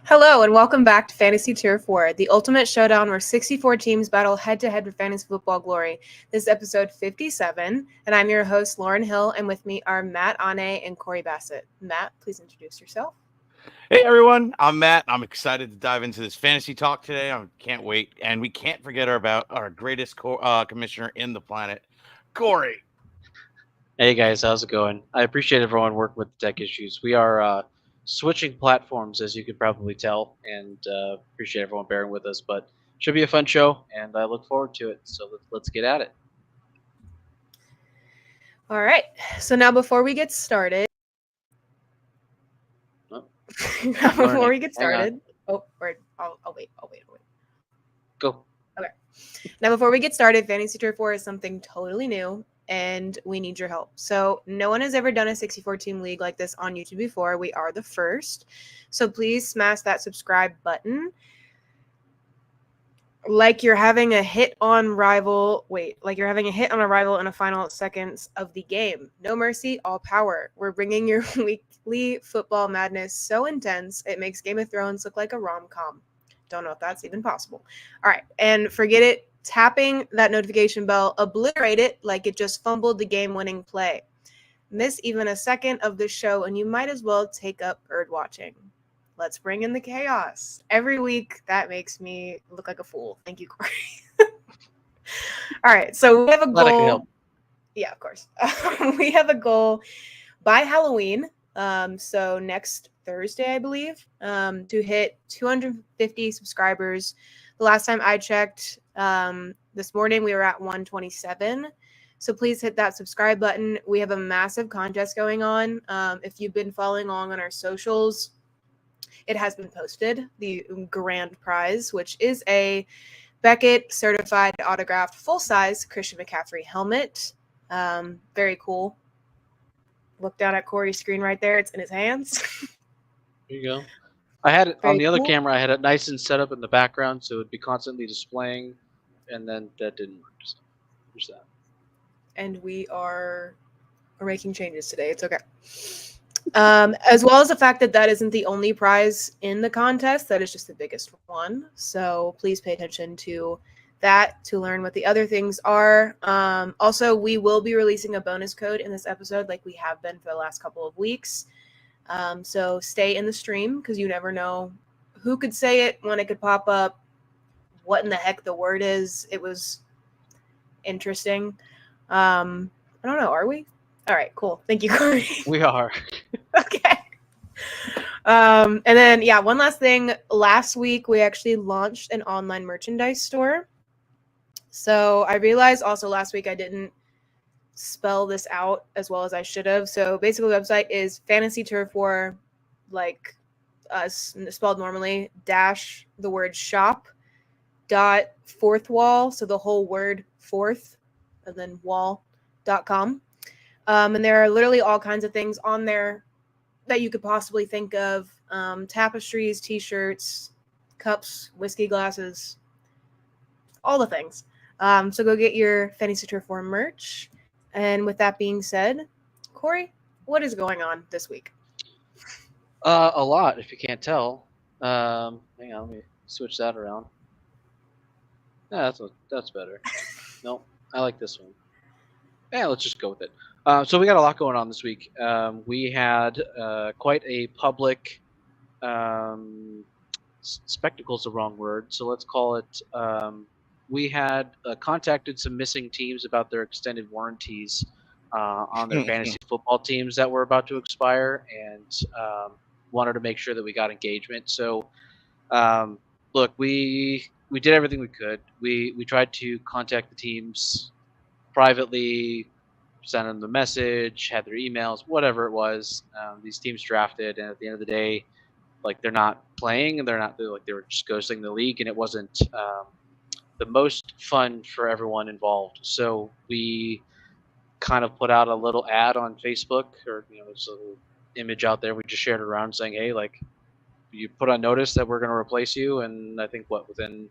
Hello and welcome back to Fantasy Tier 4, the ultimate showdown where 64 teams battle head-to-head for fantasy football glory. This is episode 57, and I'm your host, Lauren Hill, and with me are Matt Ane and Corey Bassett. Matt, please introduce yourself. Hey everyone, I'm Matt. I'm excited to dive into this fantasy talk today. I can't wait, and we can't forget about our greatest commissioner in the planet, Corey. Hey guys, how's it going? I appreciate everyone working with the tech issues. We are switching platforms, as you could probably tell, and appreciate everyone bearing with us. But should be a fun show, and I look forward to it. So let's get at it. All right, so now before we get started, Oh, I'll wait. Go. Okay. Now, before we get started, Fantasy Tier 4 is something totally new, and we need your help. So no one has ever done a 64-team league like this on YouTube before. We are the first. So please smash that subscribe button. Like you're having a hit on a rival in the final seconds of the game. No mercy, all power. We're bringing your weekly football madness so intense, it makes Game of Thrones look like a rom-com. Don't know if that's even possible. All right, and forget it. Tapping that notification bell, obliterate it like it just fumbled the game-winning play. Miss even a second of the show, and you might as well take up bird watching. Let's bring in the chaos. Every week, that makes me look like a fool. Thank you, Corey. All right, so we have a Glad I could goal. help. Yeah, of course. We have a goal by Halloween. So next Thursday, I believe, to hit 250 subscribers. The last time I checked, this morning we were at 127. So please hit that subscribe button. We have a massive contest going on. If you've been following along on our socials, it has been posted, the grand prize, which is a Beckett certified autographed full-size Christian McCaffrey helmet. Very cool. Look down at Corey's screen right there. It's in his hands. There you go. I had it Very on the other cool. camera. I had it nice and set up in the background, so it would be constantly displaying, and then that didn't work. So there's that. And we're making changes today. It's okay. As well as the fact that isn't the only prize in the contest, that is just the biggest one. So please pay attention to that to learn what the other things are. Also, we will be releasing a bonus code in this episode like we have been for the last couple of weeks. So stay in the stream because you never know who could say it, when it could pop up, what in the heck the word is. It was interesting. I don't know. Are we? All right, cool. Thank you, Corey. We are. Okay. And then, one last thing. Last week, we actually launched an online merchandise store. So I realized also last week I didn't spell this out as well as I should have. So basically, the website is Fantasy Tier 4, like spelled normally, dash the word shop dot fourth wall. So the whole word fourth and then wall.com. And there are literally all kinds of things on there that you could possibly think of. Tapestries, t-shirts, cups, whiskey glasses, all the things. So go get your Fantasy Tier 4 merch. And with that being said, Corey, what is going on this week? A lot, if you can't tell. Hang on, let me switch that around. Yeah, that's better. Nope, I like this one. Yeah, let's just go with it. So we got a lot going on this week. We had quite a public spectacle's the wrong word, so let's call it. We had contacted some missing teams about their extended warranties on their fantasy football teams that were about to expire, and wanted to make sure that we got engagement. So, look, we did everything we could. We tried to contact the teams privately, send them the message, had their emails, whatever it was. These teams drafted, and at the end of the day, like, they're not playing, and they were just ghosting the league, and it wasn't the most fun for everyone involved. So we kind of put out a little ad on Facebook, or just a little image out there. We just shared it around saying, hey, like, you put on notice that we're going to replace you, and I think within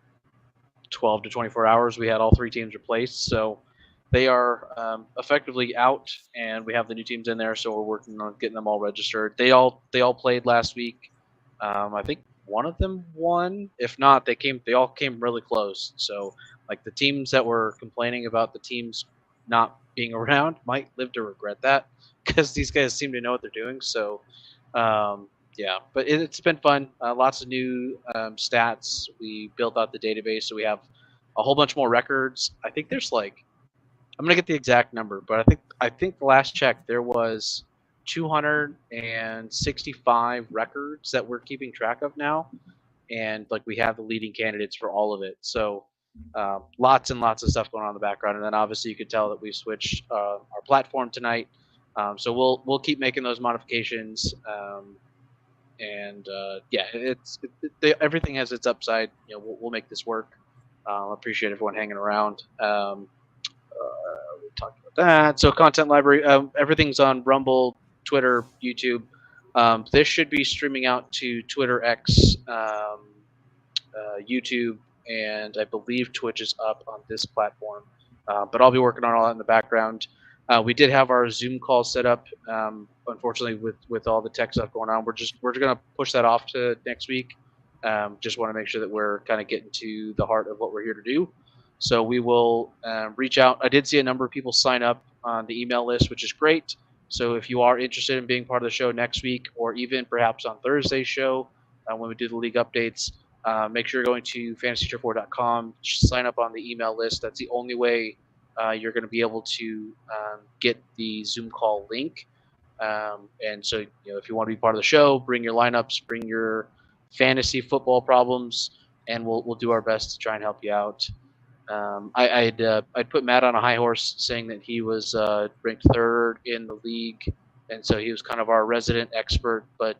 12 to 24 hours we had all three teams replaced. So they are effectively out, and we have the new teams in there. So we're working on getting them all registered. They all played last week. I think one of them won. If not, they all came really close. So like the teams that were complaining about the teams not being around might live to regret that because these guys seem to know what they're doing. So yeah, but it's been fun. Lots of new stats. We built out the database, so we have a whole bunch more records. I think there's like, I'm gonna get the exact number, but I think the last check there was 265 records that we're keeping track of now, and like we have the leading candidates for all of it. So lots and lots of stuff going on in the background, and then obviously you could tell that we switched our platform tonight. So we'll keep making those modifications. And yeah, everything has its upside. You know, we'll make this work. I appreciate everyone hanging around. We talked about that. So content library, everything's on Rumble, Twitter, YouTube. This should be streaming out to Twitter, X, YouTube, and I believe Twitch is up on this platform. But I'll be working on all that in the background. We did have our Zoom call set up. Unfortunately, with all the tech stuff going on, we're gonna push that off to next week. Just want to make sure that we're kind of getting to the heart of what we're here to do. So we will reach out. I did see a number of people sign up on the email list, which is great. So if you are interested in being part of the show next week, or even perhaps on Thursday's show when we do the league updates, make sure you're going to fantasyturf4.com, sign up on the email list. That's the only way you're going to be able to get the Zoom call link. And so, you know, if you want to be part of the show, bring your lineups, bring your fantasy football problems, and we'll do our best to try and help you out. I'd put Matt on a high horse, saying that he was ranked third in the league, and so he was kind of our resident expert. But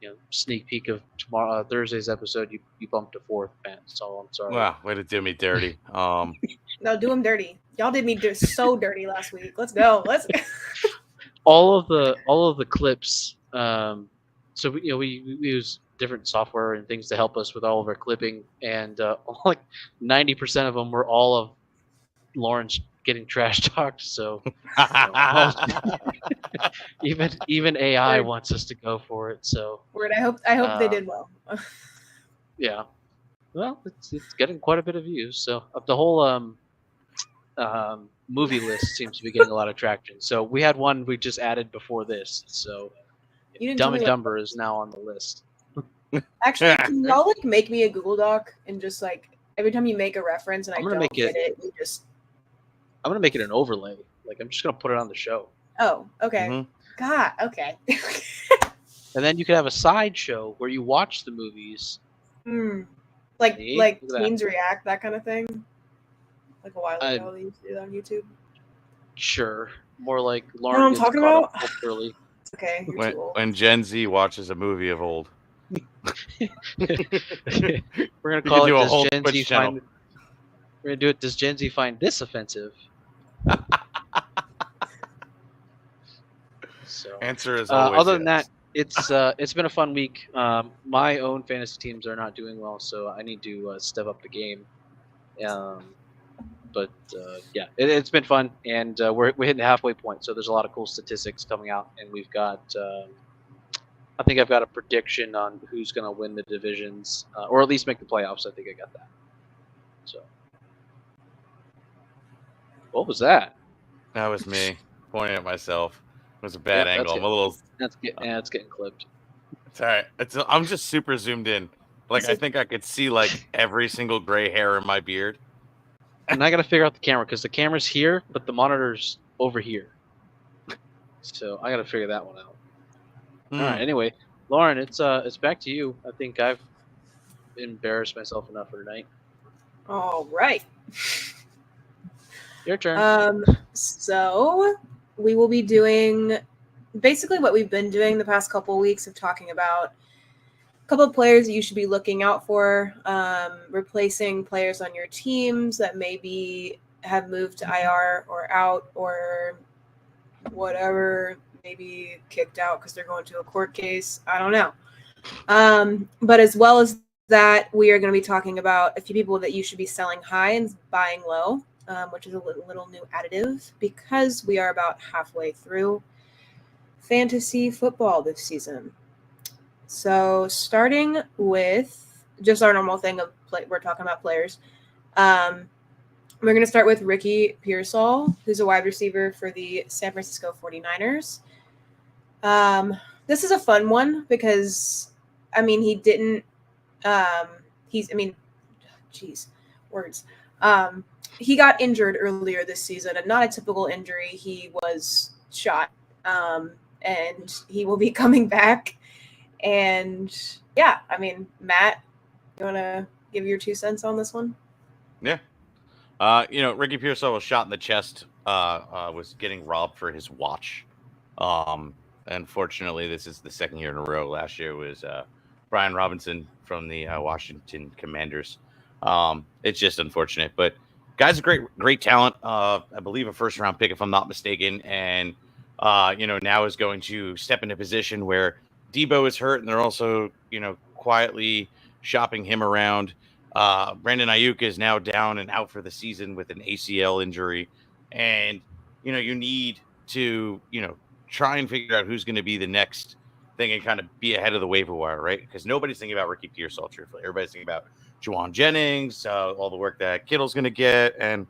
you know, sneak peek of tomorrow, Thursday's episode, you bumped to fourth, Matt. So I'm sorry. Wow, way to do me dirty. No, do him dirty. Y'all did me so dirty last week. Let's go. Let's go. all of the clips. So we use different software and things to help us with all of our clipping, and like 90% of them were all of Lawrence getting trash talked. So even AI Word. wants us to go for it. So Word. I hope they did well. yeah. Well, it's getting quite a bit of views. So the whole movie list seems to be getting a lot of traction. So we had one we just added before this. So Dumb and Dumber is now on the list. Actually, can y'all like make me a Google Doc and just like every time you make a reference and I don't get it, you just. I'm gonna make it an overlay. Like I'm just gonna put it on the show. Oh, okay. Mhm. God, okay. And then you could have a sideshow where you watch the movies. Like See? like Look at Teens React, that kind of thing. Like a while ago, they used to do that on YouTube. Sure, more like You Lauren know what I'm gets talking caught about? up culturally. Okay, you're too old. When Gen Z watches a movie of old. We're gonna call do a it. whole Does Gen Twitch Z channel. find? We're gonna do it. Does Gen Z find this offensive? So Answer is always other than yes. that, it's been a fun week. My own fantasy teams are not doing well, so I need to step up the game. But yeah, it's been fun, and we're hitting the halfway point. So there's a lot of cool statistics coming out, and we've got. I think I've got a prediction on who's going to win the divisions, or at least make the playoffs. I think I got that. So, what was that? That was me pointing at myself. It was a bad angle. I'm a little. It's getting clipped. It's all right. I'm just super zoomed in. Like I think I could see like every single gray hair in my beard. And I got to figure out the camera because the camera's here, but the monitor's over here. So I got to figure that one out. All right. Anyway, Lauren, it's back to you. I think I've embarrassed myself enough for tonight. All right. Your turn. So we will be doing basically what we've been doing the past couple of weeks of talking about a couple of players that you should be looking out for, replacing players on your teams that maybe have moved to IR or out or whatever, maybe kicked out because they're going to a court case. I don't know. But as well as that, we are going to be talking about a few people that you should be selling high and buying low, which is a little new additive because we are about halfway through fantasy football this season. So starting with just our normal thing of we're talking about players. We're going to start with Ricky Pearsall, who's a wide receiver for the San Francisco 49ers. This is a fun one because, I mean, he didn't words. He got injured earlier this season, and not a typical injury. He was shot, and he will be coming back. And yeah, I mean, Matt, you want to give your 2 cents on this one? Yeah. Ricky Pearsall was shot in the chest, was getting robbed for his watch. Unfortunately, this is the second year in a row. Last year was Brian Robinson from the Washington Commanders. It's just unfortunate, but guy's a great talent. I believe a first round pick, if I'm not mistaken, and now is going to step into a position where Debo is hurt, and they're also quietly shopping him around. Brandon Ayuk is now down and out for the season with an ACL injury, and you need to try and figure out who's going to be the next thing and kind of be ahead of the waiver wire, right? Because nobody's thinking about Ricky Pearsall, truthfully. Everybody's thinking about Juwan Jennings, all the work that Kittle's going to get, and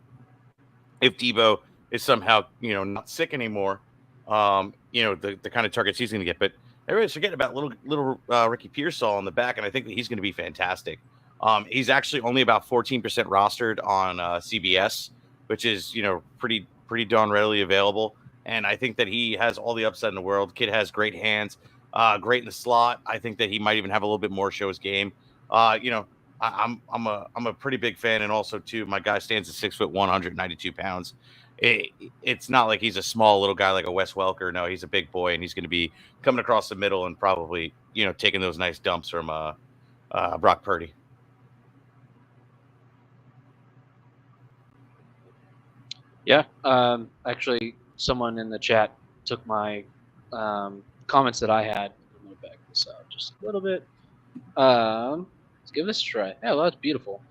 if Debo is somehow not sick anymore, the kind of targets he's going to get. But everybody's forgetting about little Ricky Pearsall on the back, and I think that he's going to be fantastic. He's actually only about 14% rostered on CBS, which is pretty darn readily available. And I think that he has all the upside in the world. Kid has great hands, great in the slot. I think that he might even have a little bit more show his game. I'm a pretty big fan, and also too, my guy stands at 6'1", 192 pounds. It's not like he's a small little guy like a Wes Welker. No, he's a big boy, and he's going to be coming across the middle and probably taking those nice dumps from Brock Purdy. Yeah. Actually, someone in the chat took my comments that I had. Let me back this out just a little bit. Let's give this a try. Yeah, well, that's beautiful.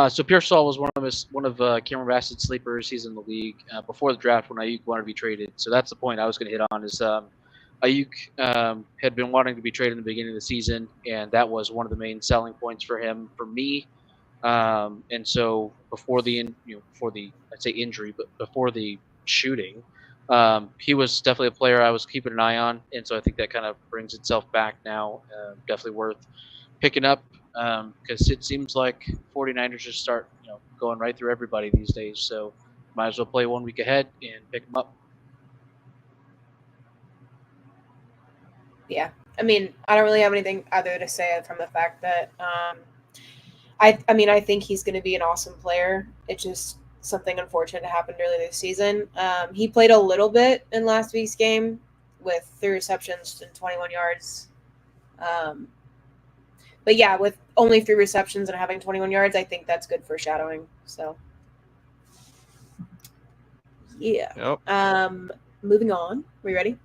So Pearsall was one of Cameron Bassett's sleepers. He's in the league before the draft when Ayuk wanted to be traded. So that's the point I was going to hit on. Is Ayuk had been wanting to be traded in the beginning of the season, and that was one of the main selling points for him. For me, and so before the I'd say injury, but before the shooting, he was definitely a player I was keeping an eye on, and so I think that kind of brings itself back now. Definitely worth picking up because it seems like 49ers just start going right through everybody these days. So might as well play 1 week ahead and pick them up. Yeah, I mean, I don't really have anything other to say from the fact that I think he's going to be an awesome player. It's just something unfortunate happened earlier this season. He played a little bit in last week's game with 3 receptions and 21 yards. But yeah, with only 3 receptions and having 21 yards, I think that's good foreshadowing. So, yeah. Yep. Moving on. We ready?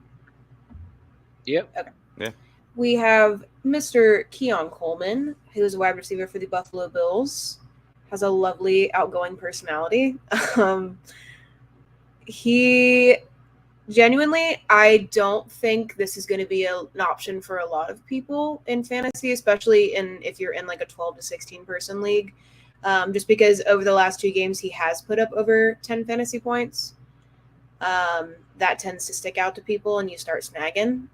Yep. Okay. Yeah. We have Mr. Keon Coleman, who is a wide receiver for the Buffalo Bills. Has a lovely, outgoing personality. He genuinely, I don't think this is going to be an option for a lot of people in fantasy, especially if you're in like a 12 to 16 person league. Just because over the last 2 games, he has put up over 10 fantasy points. That tends to stick out to people, and you start snagging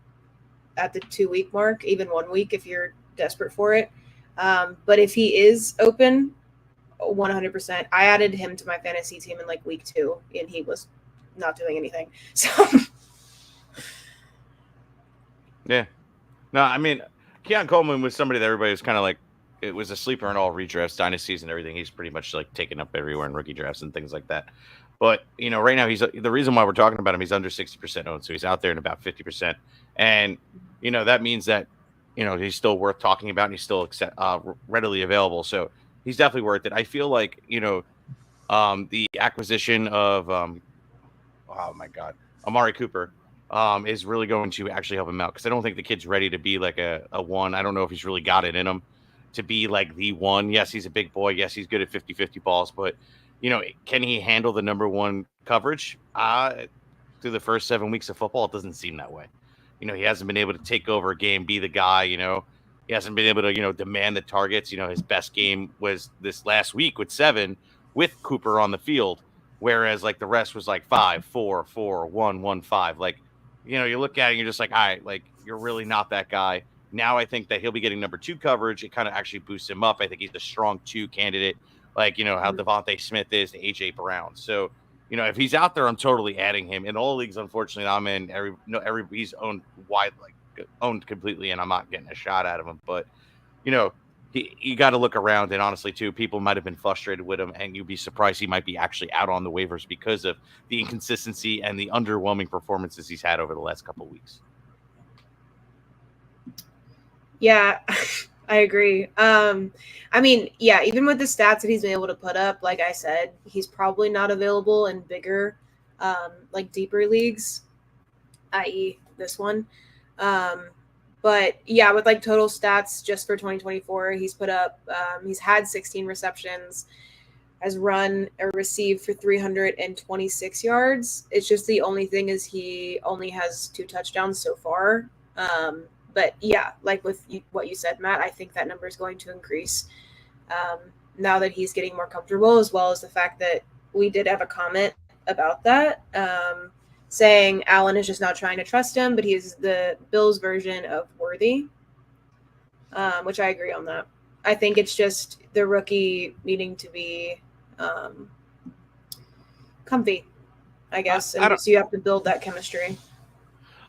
at the 2-week mark, even 1 week if you're desperate for it. But if he is open, 100%. I added him to my fantasy team in like week 2, and he was not doing anything. So yeah. No, I mean, Keon Coleman was somebody that everybody was kind of like, it was a sleeper in all redrafts, dynasties, and everything. He's pretty much like taken up everywhere in rookie drafts and things like that. But right now he's the reason why we're talking about him. He's under 60% owned, so he's out there in about 50%, and that means that he's still worth talking about, and he's still readily available. So he's definitely worth it. I feel like the acquisition of oh my God, Amari Cooper is really going to actually help him out, because I don't think the kid's ready to be like a 1. I don't know if he's really got it in him to be like the 1. Yes, he's a big boy. Yes, he's good at 50-50 balls, but can he handle the number 1 coverage? Through the first 7 weeks of football, it doesn't seem that way. He hasn't been able to take over a game, be the guy, He hasn't been able to, demand the targets. His best game was this last week with 7 with Cooper on the field, whereas like the rest was like 5, 4, 4, 1, 1, 5. Like, you look at it and you're just like, all right, like you're really not that guy. Now I think that he'll be getting number 2 coverage. It kind of actually boosts him up. I think he's a strong 2 candidate, like, how Devontae Smith is to AJ Brown. So, if he's out there, I'm totally adding him. In all leagues, unfortunately, I'm in he's owned owned completely, and I'm not getting a shot out of him. But you got to look around, and honestly, too, people might have been frustrated with him, and you'd be surprised he might be actually out on the waivers because of the inconsistency and the underwhelming performances he's had over the last couple of weeks. Yeah, I agree. I mean, yeah, even with the stats that he's been able to put up, like I said, he's probably not available in bigger, like deeper leagues, i.e. this one. But yeah, with like total stats just for 2024, he's put up, he's had 16 receptions, has run or received for 326 yards. It's just the only thing is he only has 2 touchdowns so far. But yeah, like with what you said, Matt, I think that number is going to increase now that he's getting more comfortable, as well as the fact that we did have a comment about that, saying Allen is just not trying to trust him, but he's the Bills version of Worthy, which I agree on that. I think it's just the rookie needing to be comfy, I guess, and so you have to build that chemistry.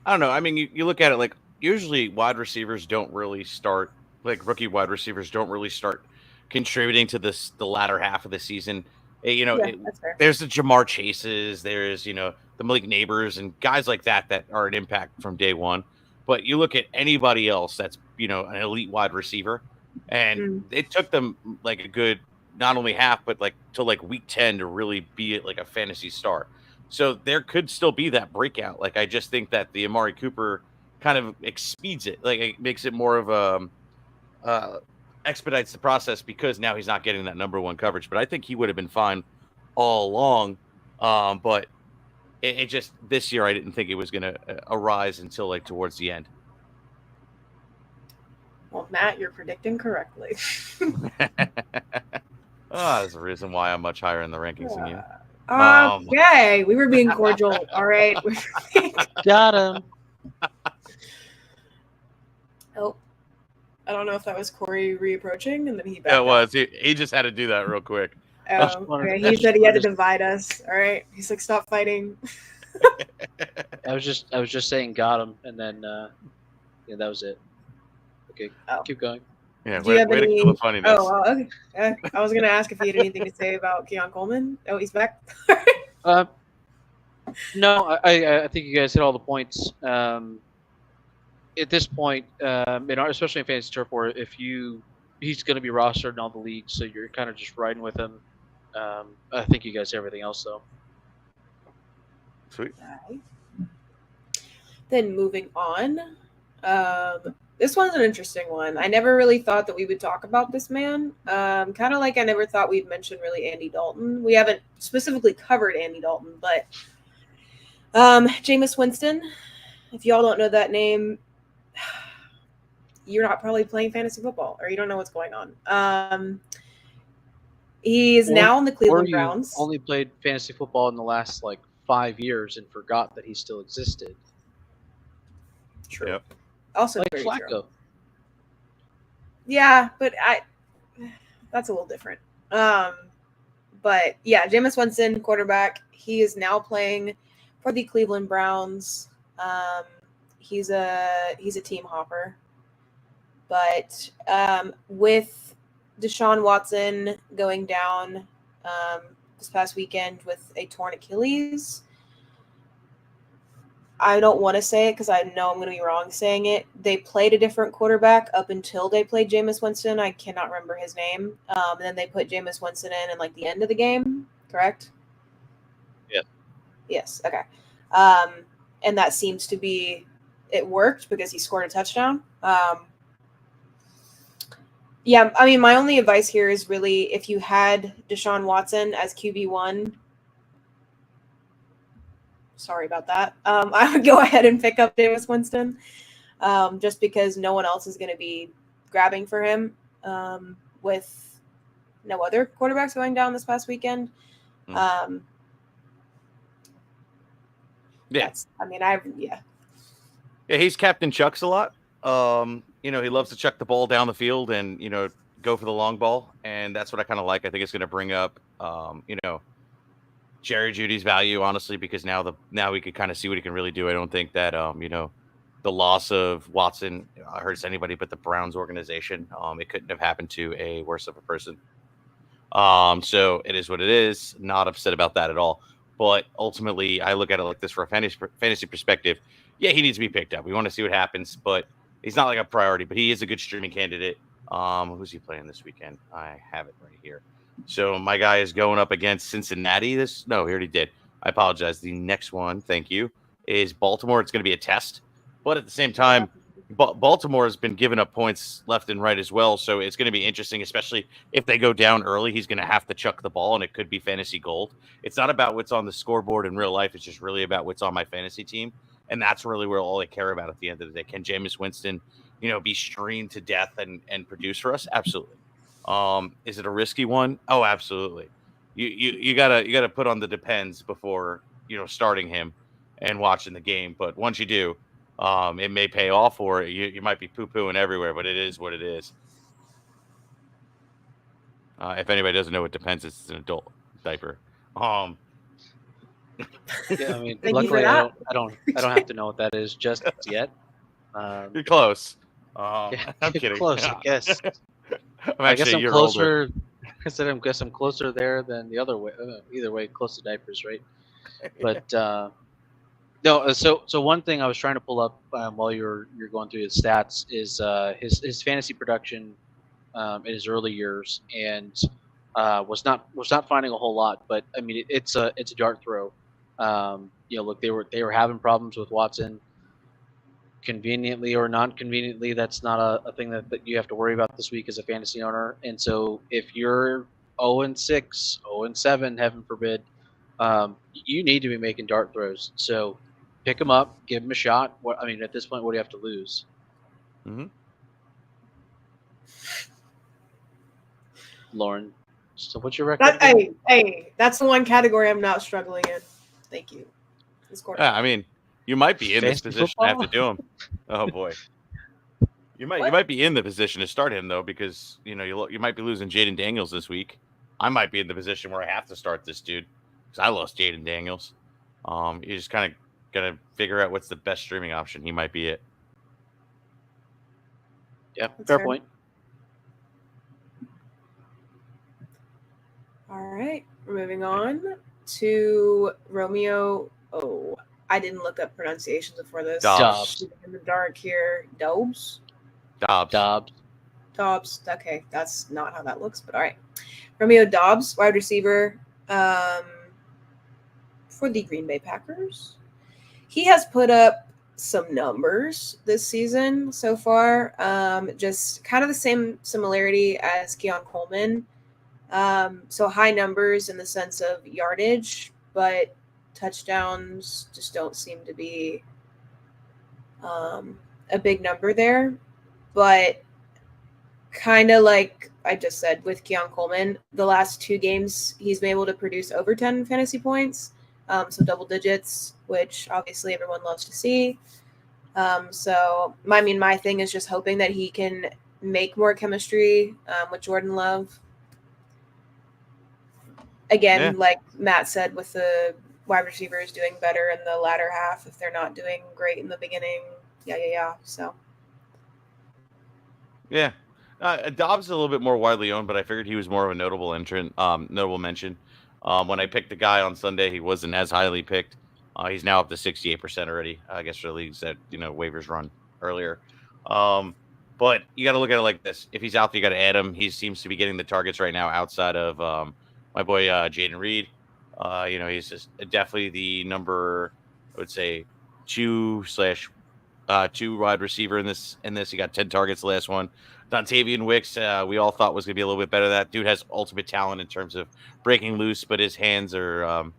I don't know. I mean, you look at it like usually wide receivers don't really start, like rookie wide receivers don't really start contributing to the latter half of the season. That's fair. There's the Jamar Chases, there's, the Malik Neighbors and guys like that are an impact from day one. But you look at anybody else that's, an elite wide receiver, and it took them like a good, not only half, but like till like week 10 to really be like a fantasy star. So there could still be that breakout. Like, I just think that the Amari Cooper kind of speeds it. Like, it makes it more of expedites the process because now he's not getting that number 1 coverage. But I think he would have been fine all along. But it just, this year, I didn't think it was going to arise until like towards the end. Well, Matt, you're predicting correctly. That's the reason why I'm much higher in the rankings than you. Okay, we were being cordial. All right. Got him. Oh, I don't know if that was Corey reapproaching, and then he backed Yeah, it was. He just had to do that real quick. Oh, okay. He said he had to divide us. All right. He's like, stop fighting. I was just saying got him, and then that was it. Okay, keep going. Yeah, way to kill the funniness. Oh, well, okay. I was gonna ask if he had anything to say about Keon Coleman. Oh, he's back. No, I think you guys hit all the points. At this point, especially in fantasy turf war, he's going to be rostered in all the leagues, so you're kind of just riding with him. I think you guys hit everything else, though. Sweet. Right. Then moving on. This one's an interesting one. I never really thought that we would talk about this man. Kind of like I never thought we'd mention really Andy Dalton. We haven't specifically covered Andy Dalton, but Jameis Winston. If y'all don't know that name, you're not probably playing fantasy football, or you don't know what's going on. He is now in the Cleveland Browns. Only played fantasy football in the last 5 years and forgot that he still existed. True. Yep. Also, like very Flacco. True. Yeah, but that's a little different. But yeah, Jameis Winston, quarterback. He is now playing for the Cleveland Browns. He's a team hopper. But with Deshaun Watson going down this past weekend with a torn Achilles, I don't want to say it because I know I'm going to be wrong saying it. They played a different quarterback up until they played Jameis Winston. I cannot remember his name. And then they put Jameis Winston in the end of the game, correct? Yeah. Yes, okay. And that seems to be, it worked because he scored a touchdown. Yeah, I mean, my only advice here is really if you had Deshaun Watson as QB1, sorry about that. I would go ahead and pick up Jameis Winston just because no one else is going to be grabbing for him with no other quarterbacks going down this past weekend. Yeah. Yeah, he's Captain Chucks a lot. He loves to chuck the ball down the field and, go for the long ball. And that's what I kind of like. I think it's going to bring up, Jerry Judy's value, honestly, because now we can kind of see what he can really do. I don't think that, the loss of Watson hurts anybody but the Browns organization. It couldn't have happened to a worse of a person. So it is what it is. Not upset about that at all. But ultimately, I look at it like this: for a fantasy perspective. Yeah, he needs to be picked up. We want to see what happens, but he's not like a priority. But he is a good streaming candidate. Who's he playing this weekend? I have it right here. So my guy is going up against Cincinnati. No, he already did. I apologize. The next one, thank you, is Baltimore. It's going to be a test, but at the same time, Baltimore has been giving up points left and right as well. So it's going to be interesting, especially if they go down early. He's going to have to chuck the ball, and it could be fantasy gold. It's not about what's on the scoreboard in real life. It's just really about what's on my fantasy team. And that's really where all I care about at the end of the day. Can Jameis Winston, be streamed to death and produce for us? Absolutely. Is it a risky one? Oh, absolutely. You gotta put on the depends before starting him and watching the game. But once you do, it may pay off, or you might be poo-pooing everywhere. But it is what it is. If anybody doesn't know what depends, it's an adult diaper. Yeah, I mean, luckily I don't have to know what that is just yet. You're close. Yeah, I'm kidding. Close, I guess. I guess I'm closer. Older. I guess I'm closer there than the other way. Either way, close to diapers, right? But no. So one thing I was trying to pull up while you're going through his stats is his fantasy production in his early years, and was not finding a whole lot. But I mean, it's a dart throw. Look, they were having problems with Watson. Conveniently or non-conveniently, that's not a thing that you have to worry about this week as a fantasy owner. And so if you're 0-6, 0-7, heaven forbid, you need to be making dart throws. So pick them up, give them a shot. At this point, what do you have to lose? Mm-hmm. Lauren, so what's your record? Hey, that's the one category I'm not struggling in. Thank you. Yeah, you might be in this position to have to do him. Oh boy, you might be in the position to start him though, because you might be losing Jaden Daniels this week. I might be in the position where I have to start this dude because I lost Jaden Daniels. You just kind of gotta figure out what's the best streaming option. He might be it. Yeah, fair point. All right, we're moving on to Romeo. Oh, I didn't look up pronunciations before this. Dobbs. In the dark here. Dobbs. Okay, that's not how that looks, but all right. Romeo Dobbs, wide receiver for the Green Bay Packers. He has put up some numbers this season so far. Just kind of the same similarity as Keon Coleman. So high numbers in the sense of yardage, but touchdowns just don't seem to be a big number there. But kind of like I just said with Keon Coleman, the last 2 games he's been able to produce over 10 fantasy points, so double digits, which obviously everyone loves to see. So my thing is just hoping that he can make more chemistry with Jordan Love. Again, like Matt said, with the wide receivers doing better in the latter half if they're not doing great in the beginning. So. Yeah. Dobbs is a little bit more widely owned, but I figured he was more of a notable mention. When I picked the guy on Sunday, he wasn't as highly picked. He's now up to 68% already, I guess, for leagues that, waivers run earlier. But you got to look at it like this. If he's out there, you got to add him. He seems to be getting the targets right now outside of my boy Jaden Reed. He's just definitely the number, I would say, 2 wide receiver in this. He got 10 targets the last one. Dontavian Wicks, we all thought was going to be a little bit better. That dude has ultimate talent in terms of breaking loose, but his hands are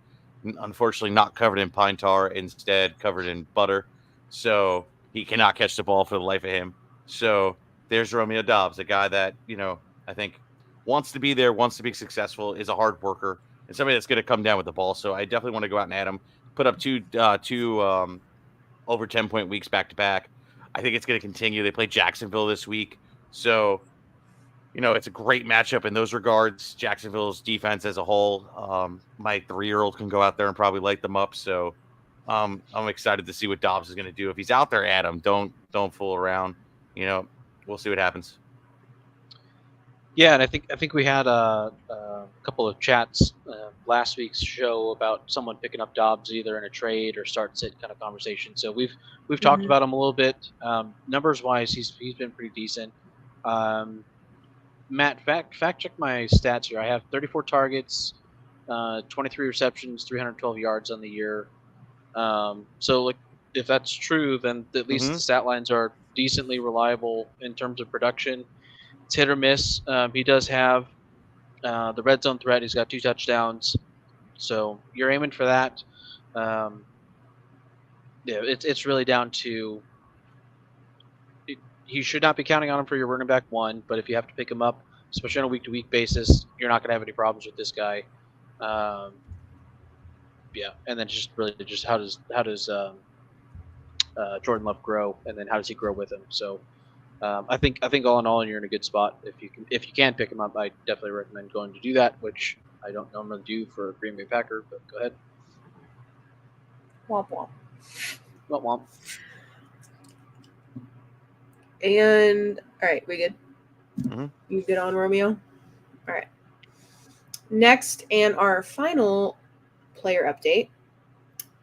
unfortunately not covered in pine tar, instead covered in butter. So he cannot catch the ball for the life of him. So there's Romeo Dobbs, a guy that, I think wants to be there, wants to be successful, is a hard worker, and somebody that's going to come down with the ball. So I definitely want to go out and add him. Put up two over 10-point weeks back to back. I think it's going to continue. They play Jacksonville this week. So, it's a great matchup in those regards. Jacksonville's defense as a whole. My 3-year-old can go out there and probably light them up. So I'm excited to see what Dobbs is going to do. If he's out there, add him. Don't fool around. We'll see what happens. Yeah, and I think we had a couple of chats last week's show about someone picking up Dobbs either in a trade or start sit kind of conversation. So we've talked about him a little bit. Numbers wise, he's been pretty decent. Matt, fact check my stats here. I have 34 targets, 23 receptions, 312 yards on the year. So like if that's true, then at least the stat lines are decently reliable in terms of production. It's hit or miss. He does have the red zone threat. He's got 2 touchdowns, so you're aiming for that. Yeah, it's really down to you should not be counting on him for your running back 1, but if you have to pick him up, especially on a week-to-week basis, you're not going to have any problems with this guy. Yeah, and then just how does Jordan Love grow, and then how does he grow with him? So. I think all in all, you're in a good spot. If you can pick him up, I definitely recommend going to do that, which I don't normally do for a Green Bay Packer. But go ahead. Womp womp. Womp womp. And all right, we good? Mm-hmm. You good on Romeo? All right. Next, and our final player update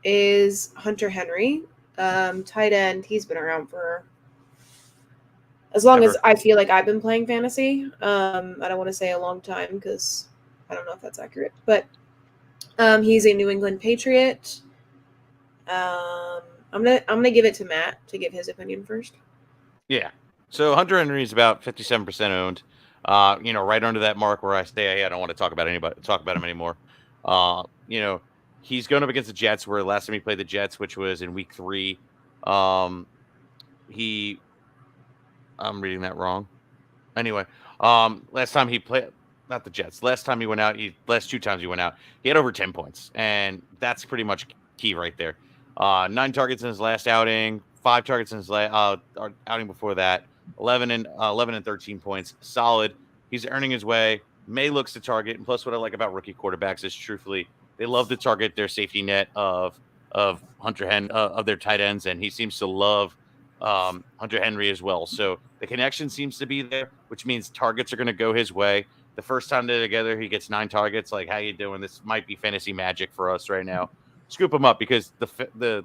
is Hunter Henry, tight end. He's been around for as long as I feel like I've been playing fantasy. I don't want to say a long time because I don't know if that's accurate. But he's a New England Patriot. I'm gonna give it to Matt to give his opinion first. Yeah. So Hunter Henry is about 57% owned. Right under that mark where I say, hey, I don't want to talk about him anymore. He's going up against the Jets, where last time he played the Jets, which was in week 3. I'm reading that wrong. Anyway, last time he played, not the Jets. Last time he went out, last 2 times he went out, he had over 10 points, and that's pretty much key right there. 9 targets in his last outing, 5 targets in his outing before that, 11 and 13 points, solid. He's earning his way. May looks to target, and plus, what I like about rookie quarterbacks is truthfully they love to target their safety net of Hunter of their tight ends, and he seems to love Hunter Henry as well. So the connection seems to be there, which means targets are going to go his way. The first time they're together, he gets 9 targets. Like, how you doing? This might be fantasy magic for us right now. Scoop him up because the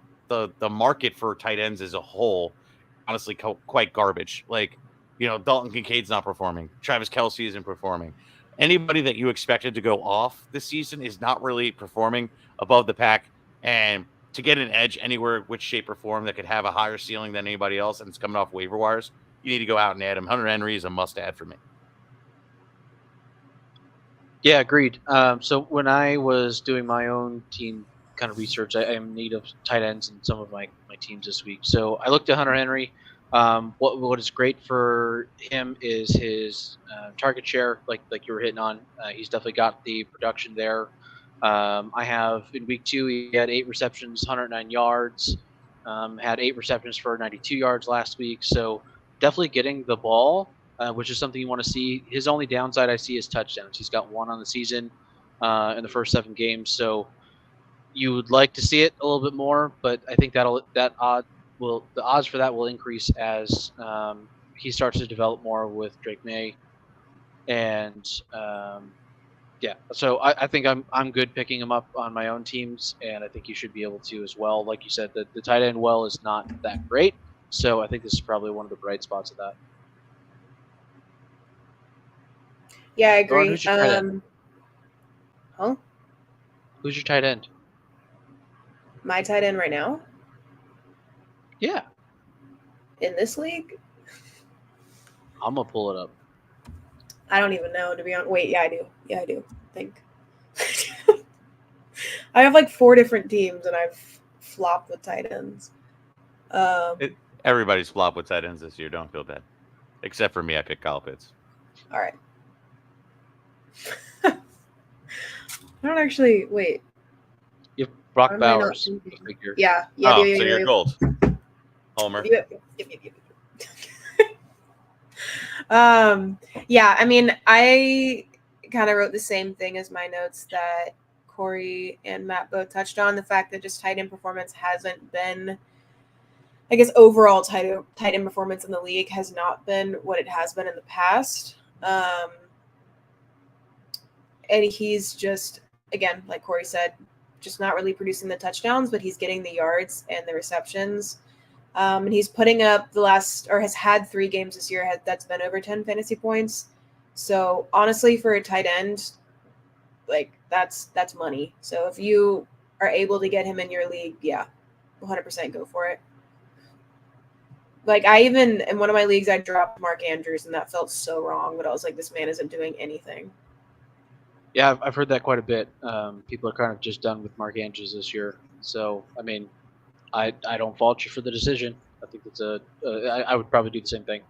market for tight ends as a whole, honestly, quite garbage. Like, Dalton Kincaid's not performing. Travis Kelce isn't performing. Anybody that you expected to go off this season is not really performing above the pack. And to get an edge anywhere, which shape or form that could have a higher ceiling than anybody else, and it's coming off waiver wires, you need to go out and add him. Hunter Henry is a must-add for me. Yeah, agreed. So when I was doing my own team kind of research, I am in need of tight ends in some of my teams this week. So I looked at Hunter Henry. What is great for him is his target share, like you were hitting on. He's definitely got the production there. I have in week 2, he had 8 receptions, 109 yards. Had 8 receptions for 92 yards last week. So definitely getting the ball, which is something you want to see. His only downside I see is touchdowns. He's got 1 on the season in the first 7 games. So you would like to see it a little bit more, but I think the odds for that will increase as he starts to develop more with Drake May, and yeah. So I think I'm good picking him up on my own teams, and I think you should be able to as well. Like you said, the tight end well is not that great, so I think this is probably one of the bright spots of that. Yeah, I agree. Lauren, who's your tight end? Huh? Who's your tight end? My tight end right now? Yeah. In this league? I'm going to pull it up. I don't even know, to be honest. Wait, yeah, I do. I think. I have like 4 different teams, and I've flopped with tight ends. Everybody's flopped with tight ends this year. Don't feel bad. Except for me, I picked Kyle Pitts. All right. I don't actually wait. You have Brock Why am I not Bowers. thinking? I figure. Yeah. So you're gold. Homer. Yep. Yeah, I mean, I kind of wrote the same thing as my notes that Corey and Matt both touched on, the fact that just tight end performance hasn't been, I guess, overall tight end performance in the league has not been what it has been in the past. And he's just, again, like Corey said, just not really producing the touchdowns, but he's getting the yards and the receptions. And he's putting up has had 3 games this year that's been over 10 fantasy points. So honestly, for a tight end, like that's money. So if you are able to get him in your league, yeah, 100% go for it. Like in one of my leagues, I dropped Mark Andrews, and that felt so wrong. But I was like, this man isn't doing anything. Yeah, I've heard that quite a bit. People are kind of just done with Mark Andrews this year. So, I mean, I don't fault you for the decision. I think it's I would probably do the same thing.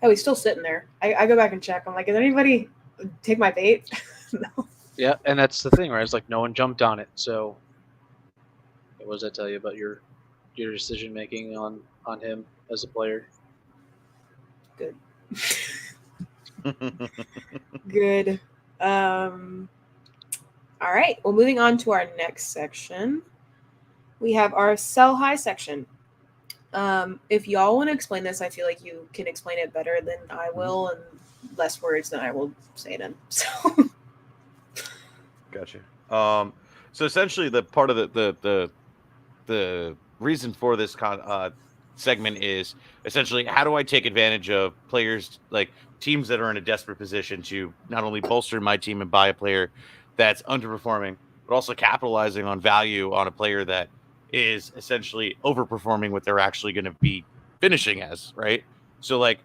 Oh, he's still sitting there. I go back and check. I'm like, did anybody take my bait? No. Yeah, and that's the thing, right? It's like no one jumped on it. So, what does that tell you about your decision making on him as a player? Good. Good. All right. Well, moving on to our next section, we have our sell high section. If y'all want to explain this, I feel like you can explain it better than I will, and less words than I will say it in. So, Gotcha. So essentially, the part of the reason for this segment is essentially how do I take advantage of players, like teams that are in a desperate position to not only bolster my team and buy a player that's underperforming, but also capitalizing on value on a player that is essentially overperforming what they're actually going to be finishing as, right? So like,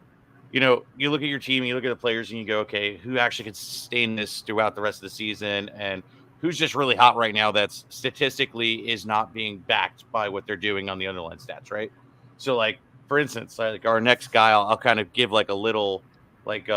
you look at your team, you look at the players, and you go, okay, who actually can sustain this throughout the rest of the season, and who's just really hot right now that's statistically is not being backed by what they're doing on the underlying stats, right? So like, for instance, like our next guy, I'll kind of give like a little like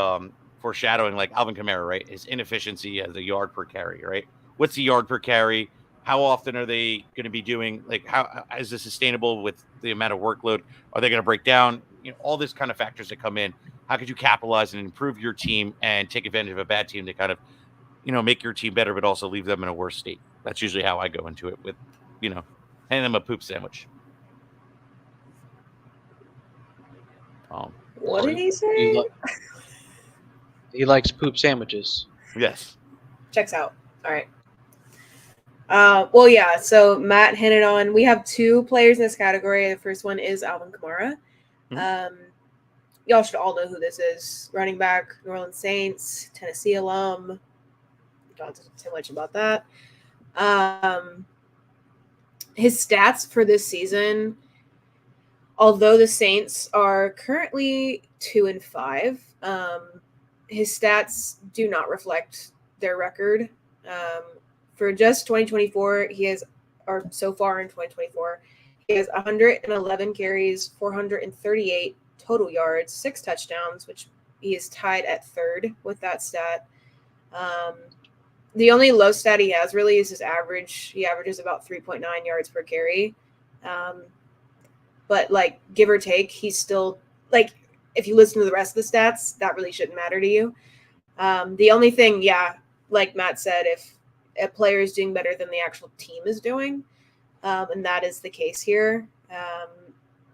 foreshadowing, like Alvin Kamara, right? His inefficiency as a yard per carry, right? What's the yard per carry? How often are they going to be doing, like, how is this sustainable with the amount of workload? Are they going to break down? All these kind of factors that come in. How could you capitalize and improve your team and take advantage of a bad team to kind of, make your team better, but also leave them in a worse state? That's usually how I go into it with, handing them a poop sandwich. what did he say? He likes poop sandwiches. Yes. Checks out. All right. Well, yeah. So Matt hinted on, we have 2 players in this category. The first one is Alvin Kamara. Y'all should all know who this is. Running back, New Orleans Saints, Tennessee alum. Don't say much about that. His stats for this season, although the Saints are currently 2-5, his stats do not reflect their record. For just 2024, so far in 2024, he has 111 carries, 438 total yards, 6 touchdowns, which he is tied at 3rd with that stat. The only low stat he has really is his average. He averages about 3.9 yards per carry. But like, give or take, he's still, like, if you listen to the rest of the stats, that really shouldn't matter to you. The only thing, like Matt said, if a player is doing better than the actual team is doing, and that is the case here.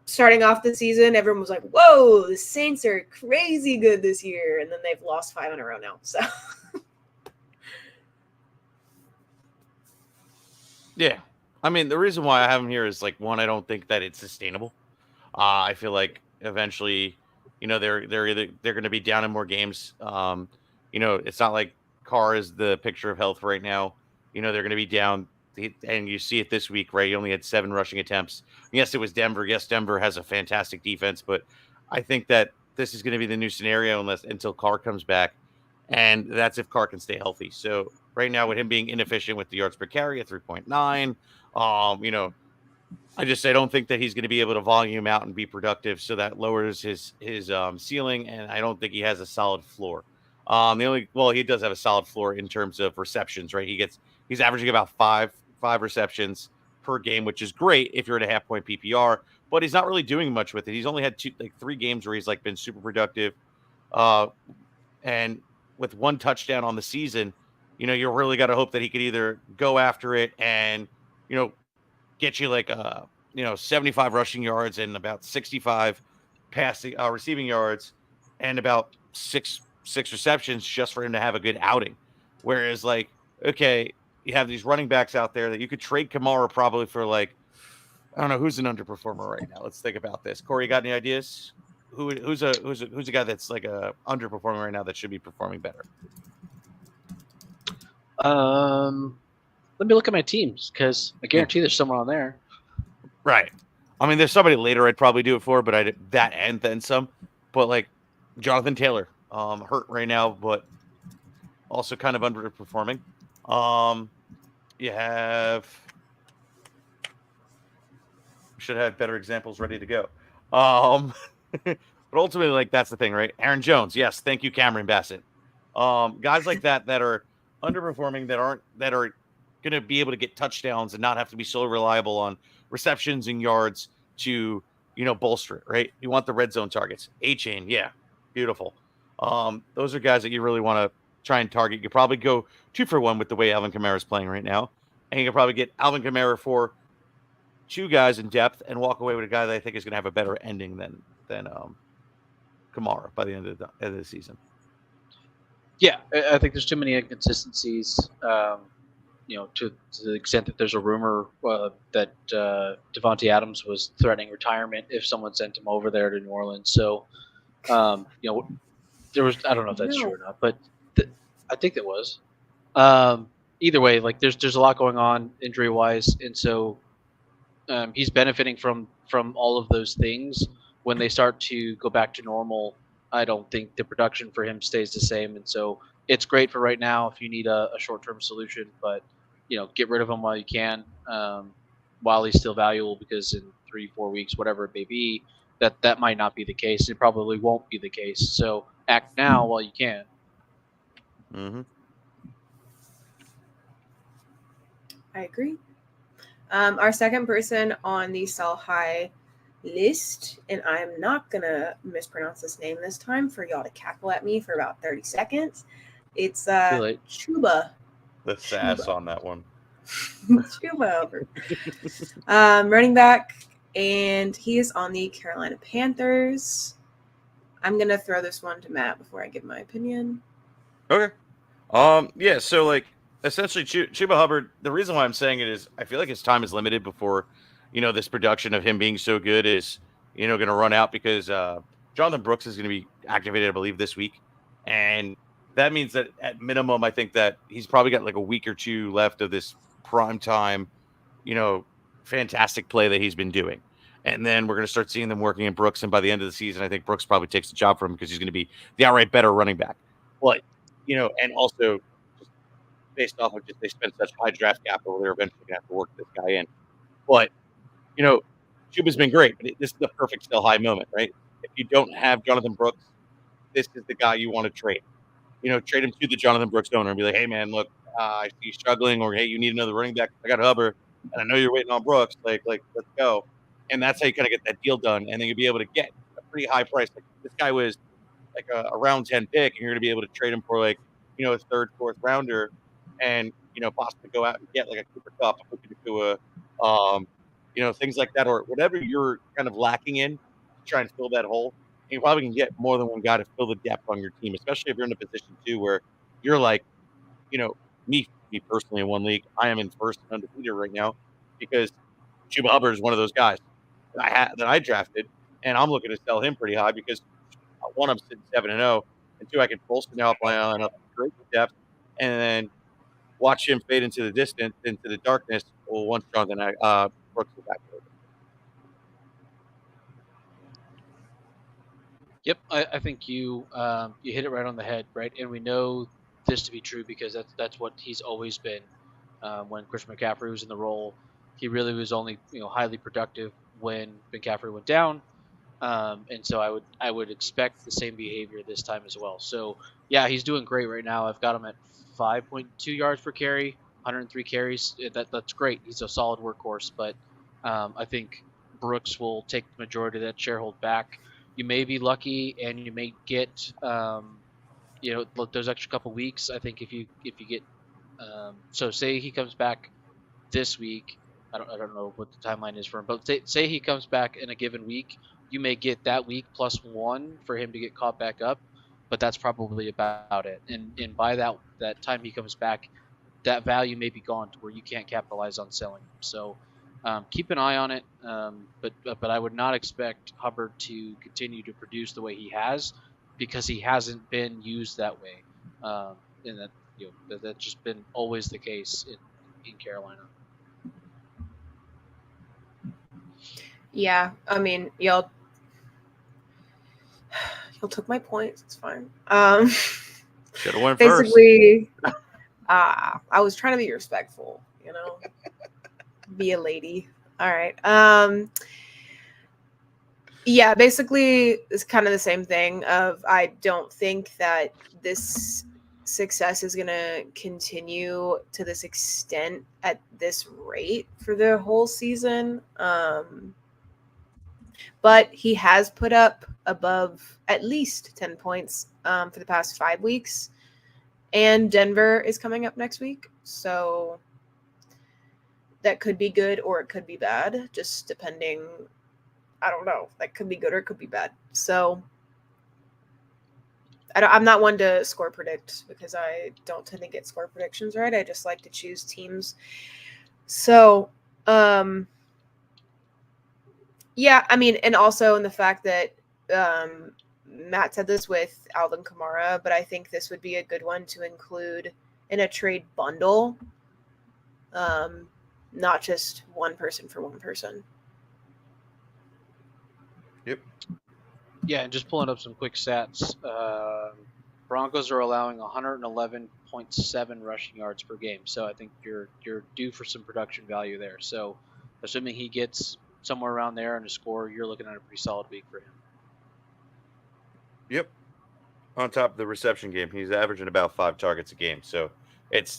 Starting off the season, everyone was like, whoa, the Saints are crazy good this year. And then they've lost 5 in a row now. So, yeah. I mean, the reason why I have him here is, like, one, I don't think that it's sustainable. I feel like eventually, they're going to be down in more games. It's not like Carr is the picture of health right now. They're going to be down, and you see it this week, right? He only had 7 rushing attempts. Yes, it was Denver. Yes, Denver has a fantastic defense, but I think that this is going to be the new scenario until Carr comes back, and that's if Carr can stay healthy. So right now, with him being inefficient with the yards per carry at 3.9, I don't think that he's going to be able to volume out and be productive, so that lowers his ceiling, and I don't think he has a solid floor. He does have a solid floor in terms of receptions, right? He's averaging about five receptions per game, which is great if you're at a half point PPR, but he's not really doing much with it. He's only had 3 games where he's like been super productive, uh, and with 1 touchdown on the season, you really got to hope that he could either go after it and you know get you like 75 rushing yards and about 65 passing receiving yards and about six receptions just for him to have a good outing. Whereas like, okay, you have these running backs out there that you could trade Kamara probably for like, I don't know who's an underperformer right now. Let's think about this. Corey, you got any ideas? Who's a guy that's like a underperforming right now that should be performing better? Let me look at my teams because I guarantee there's someone on there. Right. I mean, there's somebody later I'd probably do it for, but I did that and then some. But like Jonathan Taylor, hurt right now, but also kind of underperforming. You have should have better examples ready to go. But ultimately, like that's the thing, right? Aaron Jones, yes, thank you, Cameron Bassett. Guys like that are underperforming that are going to be able to get touchdowns and not have to be so reliable on receptions and yards to bolster it, right? You want the red zone targets. A-Chain, yeah, beautiful. Those are guys that you really want to try and target. You could probably go 2-for-1 with the way Alvin Kamara is playing right now, and you could probably get Alvin Kamara for 2 guys in depth and walk away with a guy that I think is going to have a better ending than Kamara by the end of the season. Yeah, I think there's too many inconsistencies. To the extent that there's a rumor that Devontae Adams was threatening retirement if someone sent him over there to New Orleans. So, there was, I don't know if that's true or not, but I think it was. Either way, like there's a lot going on injury wise, and so he's benefiting from all of those things. When they start to go back to normal, I don't think the production for him stays the same, and so it's great for right now if you need a short-term solution, but get rid of him while you can, while he's still valuable, because in 3-4 weeks, whatever it may be, that might not be the case. It probably won't be the case. So act now while you can. Mm-hmm. I agree. Our second person on the sell high list, and I'm not gonna mispronounce this name this time for y'all to cackle at me for about 30 seconds. It's Chuba. The sass on that one. Chuba over. Running back, and he is on the Carolina Panthers. I'm gonna throw this one to Matt before I give my opinion. Okay. Yeah. So like, essentially, Chuba Hubbard. The reason why I'm saying it is I feel like his time is limited before, this production of him being so good is, going to run out because Jonathan Brooks is going to be activated, I believe, this week, and that means that at minimum, I think that he's probably got like a week or 2 left of this prime time, fantastic play that he's been doing. And then we're going to start seeing them working in Brooks. And by the end of the season, I think Brooks probably takes the job from him because he's going to be the outright better running back. But, and also just based off of just they spent such high draft capital, they're eventually going to have to work this guy in. But, Chuba's been great. But this is the perfect sell high moment, right? If you don't have Jonathan Brooks, this is the guy you want to trade. Trade him to the Jonathan Brooks owner and be like, hey, man, look, I see you struggling, or hey, you need another running back. I got Hubbard, and I know you're waiting on Brooks. Like, let's go. And that's how you kind of get that deal done. And then you'll be able to get a pretty high price. Like, this guy was like a round 10 pick, and you're going to be able to trade him for like, a 3rd, 4th rounder, and possibly go out and get like a Cooper Kupp, to things like that, or whatever you're kind of lacking in to try and fill that hole. You probably can get more than one guy to fill the depth on your team, especially if you're in a position too where you're like, me personally in one league, I am in first and undefeated right now because Chuba Hubbard is one of those guys that I drafted, and I'm looking to sell him pretty high because 1, I'm sitting 7-0, and 2, I can bolster now up my lineup, great depth, and then watch him fade into the distance, into the darkness. Well, once Jonathan Brooks is back. Yep, I think you hit it right on the head, right? And we know this to be true because that's what he's always been. When Christian McCaffrey was in the role, he really was only highly productive when McCaffrey went down. And so I would expect the same behavior this time as well. So yeah, he's doing great right now. I've got him at 5.2 yards per carry, 103 carries. That's great. He's a solid workhorse, but I think Brooks will take the majority of that sharehold back. You may be lucky, and you may get those extra couple weeks. I think if you get so say he comes back this week. I don't know what the timeline is for him, but say he comes back in a given week, you may get that week plus one for him to get caught back up, but that's probably about it. And by that time he comes back, that value may be gone to where you can't capitalize on selling him. So keep an eye on it, but I would not expect Hubbard to continue to produce the way he has because he hasn't been used that way, and that's just been always the case in Carolina. Yeah, I mean, y'all took my points. It's fine. Should have went first. Basically, I was trying to be respectful, be a lady. All right. Yeah, basically, it's kind of the same thing. I don't think that this success is going to continue to this extent at this rate for the whole season. But he has put up above at least 10 points for the past 5 weeks. And Denver is coming up next week. So that could be good or it could be bad, just depending. I don't know. That could be good or it could be bad. So I'm not one to score predict because I don't tend to get score predictions right. I just like to choose teams. So, yeah, I mean, and also in the fact that Matt said this with Alvin Kamara, but I think this would be a good one to include in a trade bundle, not just one person for one person. Yep. Yeah, and just pulling up some quick stats. Broncos are allowing 111.7 rushing yards per game, so I think you're due for some production value there. So, assuming he gets somewhere around there and a score, you're looking at a pretty solid week for him. Yep. On top of the reception game, he's averaging about 5 targets a game. So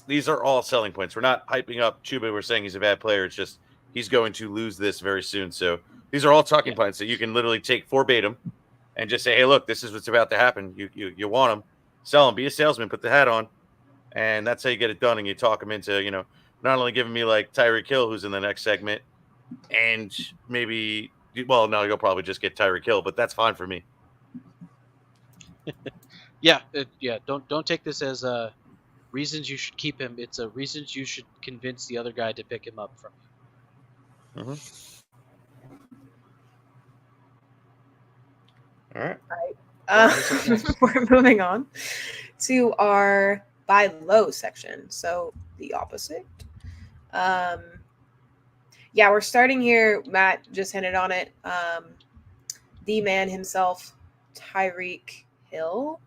these are all selling points. We're not hyping up Chuba. We're saying he's a bad player. It's just he's going to lose this very soon. So these are all talking points that you can literally take verbatim and just say, hey, look, this is what's about to happen. You want them, sell them, be a salesman, put the hat on, and that's how you get it done. And you talk them into, not only giving me like Tyreek Hill, who's in the next segment, and maybe, well, no, you'll probably just get Tyreek Hill, but that's fine for me. Don't take this as reasons you should keep him. It's a reasons you should convince the other guy to pick him up from you. Mm-hmm. All right. We're moving on to our buy low section. So the opposite. Yeah, we're starting here. Matt just hinted on it. The man himself, Tyreek Hill.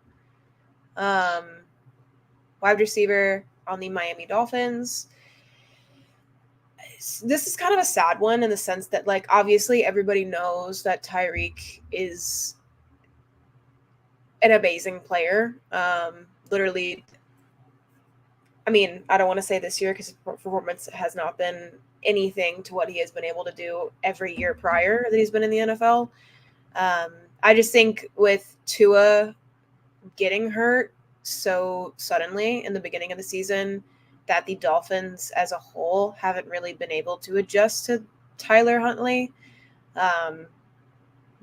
Wide receiver on the Miami Dolphins. This is kind of a sad one in the sense that, like, obviously everybody knows that Tyreek is an amazing player. Literally, I mean, I don't want to say this year because his performance has not been anything to what he has been able to do every year prior that he's been in the NFL. I just think with Tua getting hurt so suddenly in the beginning of the season that the Dolphins as a whole haven't really been able to adjust to Tyler Huntley.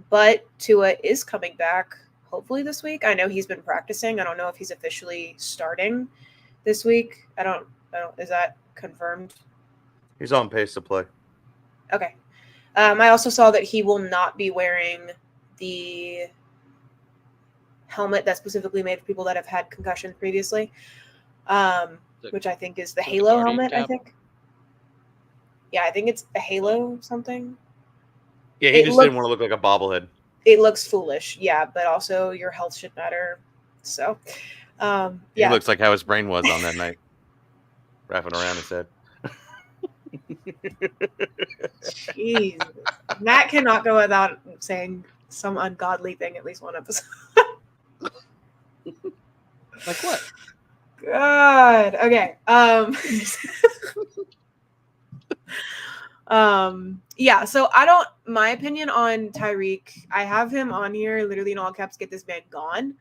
But Tua is coming back hopefully this week. I know he's been practicing. I don't know if he's officially starting this week. I don't is that confirmed? He's on pace to play. Okay. I also saw that he will not be wearing the helmet that's specifically made for people that have had concussions previously, which I think is the Halo helmet, I think. Yeah, I think it's a Halo something. Yeah, he just didn't want to look like a bobblehead. It looks foolish, yeah, but also your health should matter. So, yeah. He looks like how his brain was on that night, wrapping around his head. Jesus. Matt cannot go without saying some ungodly thing at least one episode. Like what? God. Okay. Yeah, so my opinion on Tyreek, I have him on here literally in all caps, get this man gone.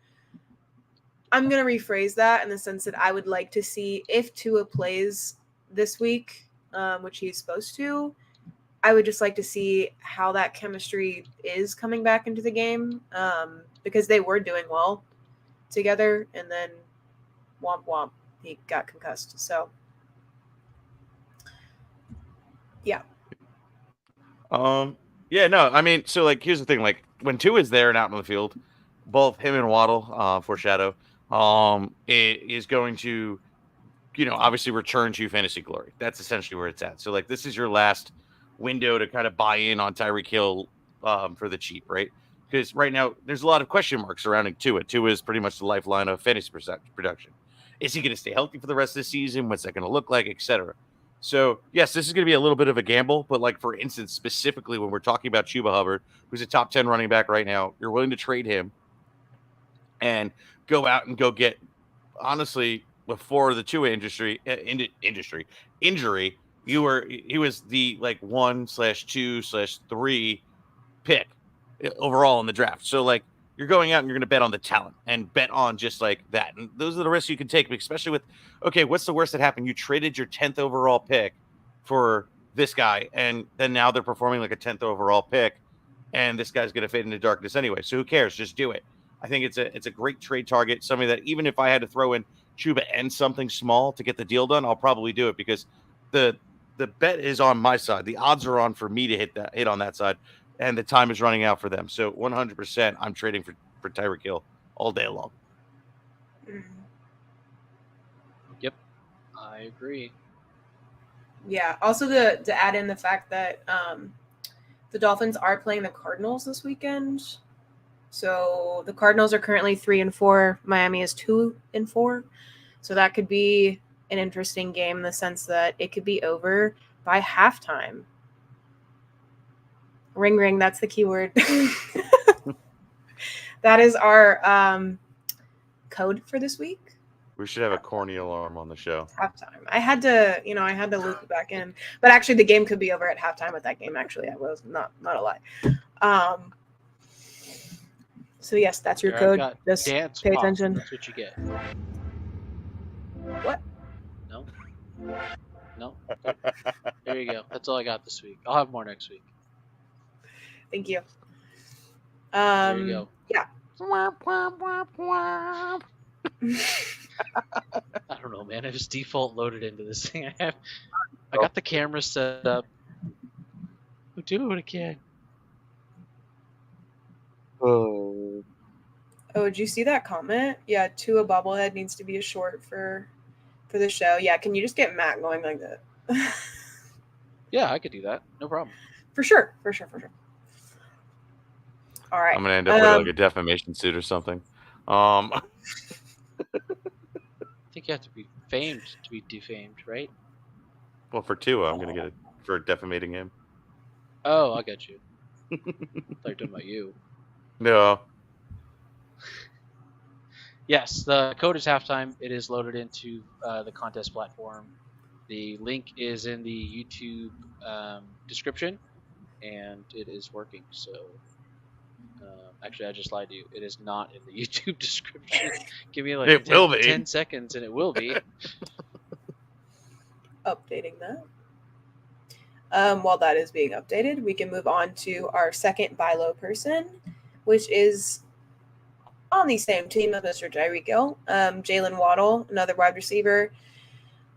I'm going to rephrase that in the sense that I would like to see if Tua plays this week, which he's supposed to, I would just like to see how that chemistry is coming back into the game, because they were doing well together, and then womp womp, he got concussed. So, yeah. Yeah, no, I mean, so like, here's the thing: like, when Tua is there and out on the field, both him and Waddle, foreshadow, it is going to, obviously return to fantasy glory. That's essentially where it's at. So like, this is your last window to kind of buy in on Tyreek Hill, for the cheap, right? Because right now there's a lot of question marks surrounding Tua. Tua is pretty much the lifeline of fantasy production. Is he going to stay healthy for the rest of the season? What's that going to look like, etc. So yes, this is going to be a little bit of a gamble, but like, for instance, specifically when we're talking about Chuba Hubbard, who's a top 10 running back right now, you're willing to trade him and go out and go get, honestly, before the Tua injury, he was the like 1/2/3 pick overall in the draft. So like, you're going out and you're going to bet on the talent and bet on just like that. And those are the risks you can take, especially with, okay, what's the worst that happened? You traded your 10th overall pick for this guy, and then now they're performing like a 10th overall pick, and this guy's going to fade into darkness anyway. So who cares? Just do it. I think it's a great trade target. Somebody that, even if I had to throw in Chuba and something small to get the deal done, I'll probably do it, because the bet is on my side. The odds are on for me to hit on that side, and the time is running out for them. So 100%, I'm trading for Tyreek Hill all day long. Yep, I agree. Yeah. Also, to add in the fact that the Dolphins are playing the Cardinals this weekend. So the Cardinals are currently 3-4. Miami is 2-4. So that could be an interesting game in the sense that it could be over by halftime. Ring, ring. That's the keyword. That is our code for this week. We should have a corny alarm on the show. Halftime. I had to loop it back in. But actually, the game could be over at halftime with that game. Actually, I was not a lie. So yes, that's your code. Just dance pay pop. attention. That's what you get. What? No. Okay. There you go. That's all I got this week. I'll have more next week. Thank you. There you go. Yeah. I don't know, man. I just default loaded into this thing. I got the camera set up. I'll do it again. Oh, did you see that comment? Yeah, Tua bobblehead needs to be a short for the show. Yeah, can you just get Matt going like that? Yeah, I could do that. No problem. For sure. All right. I'm gonna end up with like a defamation suit or something. I think you have to be famed to be defamed, right? Well, for Tua, I'm gonna get it for defamating him. Oh, I got you. I thought you were talking about you. No. Yes, the code is halftime. It is loaded into the contest platform. The link is in the YouTube description, and it is working. So, actually, I just lied to you. It is not in the YouTube description. Give me like 10 seconds, and it will be. Updating that. While that is being updated, we can move on to our second buy low person, which is on the same team as Mr. Tyreek Hill, Jalen Waddle, another wide receiver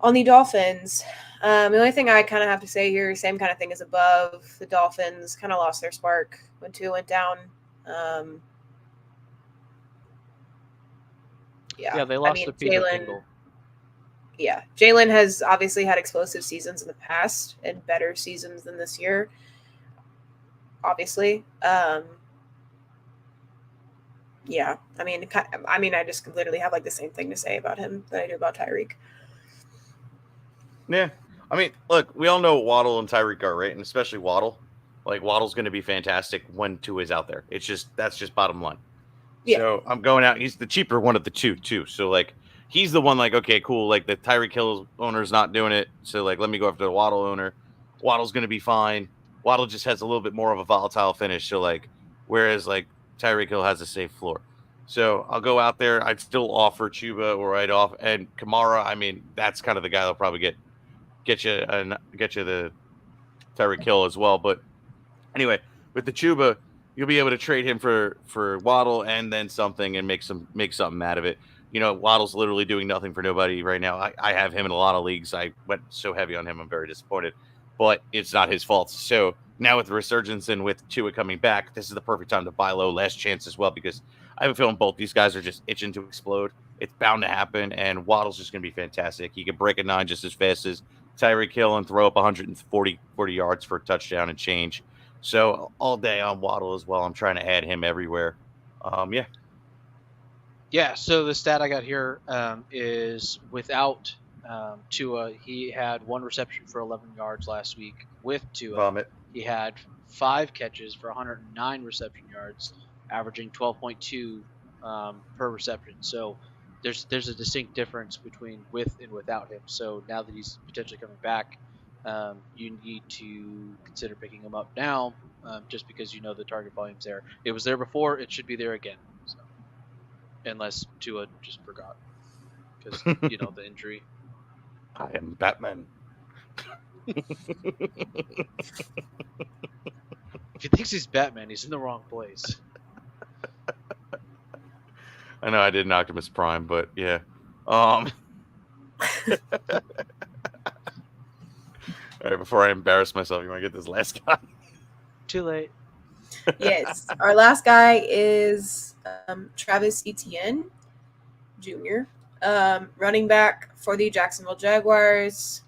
on the Dolphins. The only thing I kind of have to say here, same kind of thing as above. The Dolphins kind of lost their spark when Tua went down. Yeah, they lost to Peter Tingle. Yeah, Jalen has obviously had explosive seasons in the past and better seasons than this year. Obviously, yeah. I mean, I just literally have like the same thing to say about him that I do about Tyreek. Yeah, I mean, look, we all know Waddle and Tyreek are, right? And especially Waddle. Like, Waddle's going to be fantastic when Tua is out there. That's just bottom line. Yeah. So I'm going out. He's the cheaper one of the two, too. So, like, he's the one, like, okay, cool. Like, the Tyreek Hill owner's not doing it. So, like, let me go after the Waddle owner. Waddle's going to be fine. Waddle just has a little bit more of a volatile finish. So, like, whereas, like, Tyreek Hill has a safe floor. So I'll go out there. I'd still offer Chuba or I'd off. And Kamara, I mean, that's kind of the guy that'll probably get you the Tyreek Hill as well. But anyway, with the Chuba, you'll be able to trade him for Waddle and then something and make something out of it. You know, Waddle's literally doing nothing for nobody right now. I have him in a lot of leagues. I went so heavy on him. I'm very disappointed, but it's not his fault. So now with the resurgence and with Tua coming back, this is the perfect time to buy low, last chance as well, because I have a feeling both these guys are just itching to explode. It's bound to happen, and Waddle's just going to be fantastic. He can break a 9 just as fast as Tyreek Hill and throw up 140 yards for a touchdown and change. So all day on Waddle as well. I'm trying to add him everywhere. Yeah. Yeah, so the stat I got here is without Tua, he had 1 reception for 11 yards last week. With Tua, Vomit. he had 5 catches for 109 reception yards, averaging 12.2 per reception. So there's a distinct difference between with and without him. So now that he's potentially coming back, you need to consider picking him up now, just because you know the target volume's there. It was there before; it should be there again. So, unless Tua just forgot, because you know the injury. I am Batman. If he thinks he's Batman, he's in the wrong place. I know I did an Optimus Prime, but yeah. All right, before I embarrass myself, you want to get this last guy? Too late. Yes. Our last guy is Travis Etienne Jr., running back for the Jacksonville Jaguars.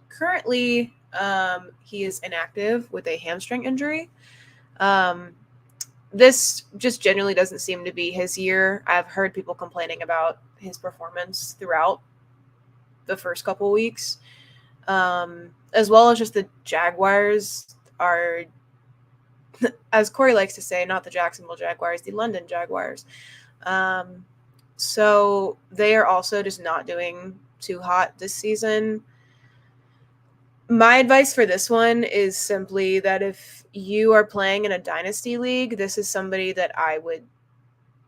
Currently, he is inactive with a hamstring injury. This just generally doesn't seem to be his year. I've heard people complaining about his performance throughout the first couple weeks, as well as just the Jaguars are, as Corey likes to say, not the Jacksonville Jaguars, the London Jaguars. So they are also just not doing too hot this season. My advice for this one is simply that if you are playing in a dynasty league, this is somebody that I would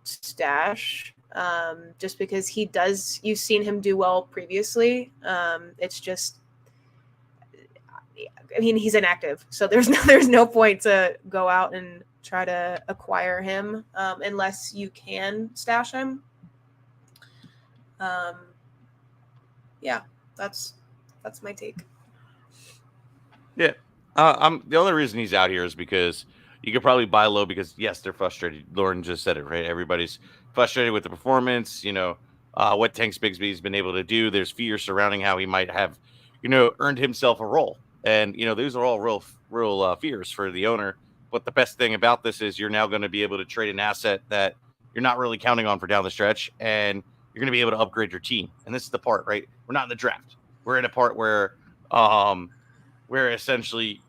stash, just because you've seen him do well previously. It's just, I mean, he's inactive, so there's no point to go out and try to acquire him, unless you can stash him. Yeah, that's my take. Yeah. I'm the only reason he's out here is because you could probably buy low because yes, they're frustrated. Lauren just said it, right? Everybody's frustrated with the performance, what Tanks Bigsby's been able to do. There's fear surrounding how he might have, earned himself a role. And, those are all real fears for the owner. But the best thing about this is you're now going to be able to trade an asset that you're not really counting on for down the stretch, and you're going to be able to upgrade your team. And this is the part, right? We're not in the draft. We're in a part where essentially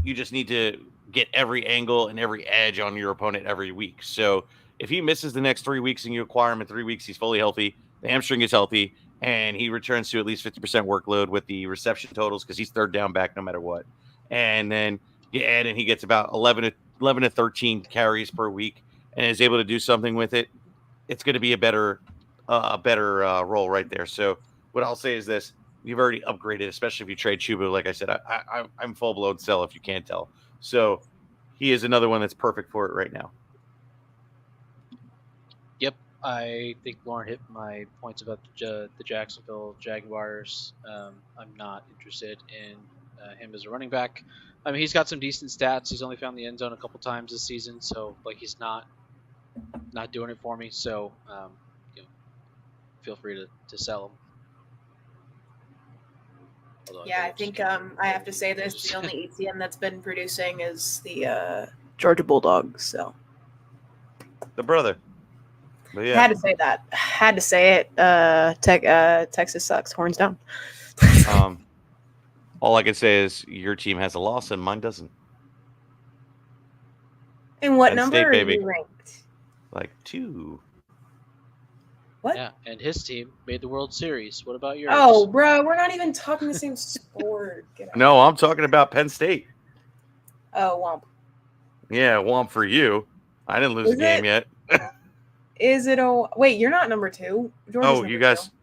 you just need to get every angle and every edge on your opponent every week. So if he misses the next 3 weeks and you acquire him in 3 weeks, he's fully healthy, the hamstring is healthy, and he returns to at least 50% workload with the reception totals because he's third down back no matter what. And then you add in, he gets about 11 to 13 carries per week and is able to do something with it. It's going to be a better role right there. So what I'll say is this. You've already upgraded, especially if you trade Chuba. Like I said, I'm full-blown sell if you can't tell. So he is another one that's perfect for it right now. Yep, I think Lauren hit my points about the Jacksonville Jaguars. I'm not interested in him as a running back. I mean, he's got some decent stats. He's only found the end zone a couple times this season, so he's not doing it for me. So feel free to sell him. Yeah, I think I have to say this. The only ETN that's been producing is the Georgia Bulldogs. So the brother. But yeah. Had to say that. Had to say it. Texas sucks. Horns down. All I can say is your team has a loss and mine doesn't. And what Penn number State, are baby. you ranked? Like 2. What? Yeah, and his team made the World Series. What about yours? Oh, bro, we're not even talking the same sport. Get out. No, I'm talking about Penn State. Oh, womp. Yeah, womp for you. I didn't lose Is a game it? yet. Is it a wait? You're not number 2. Georgia's Oh, number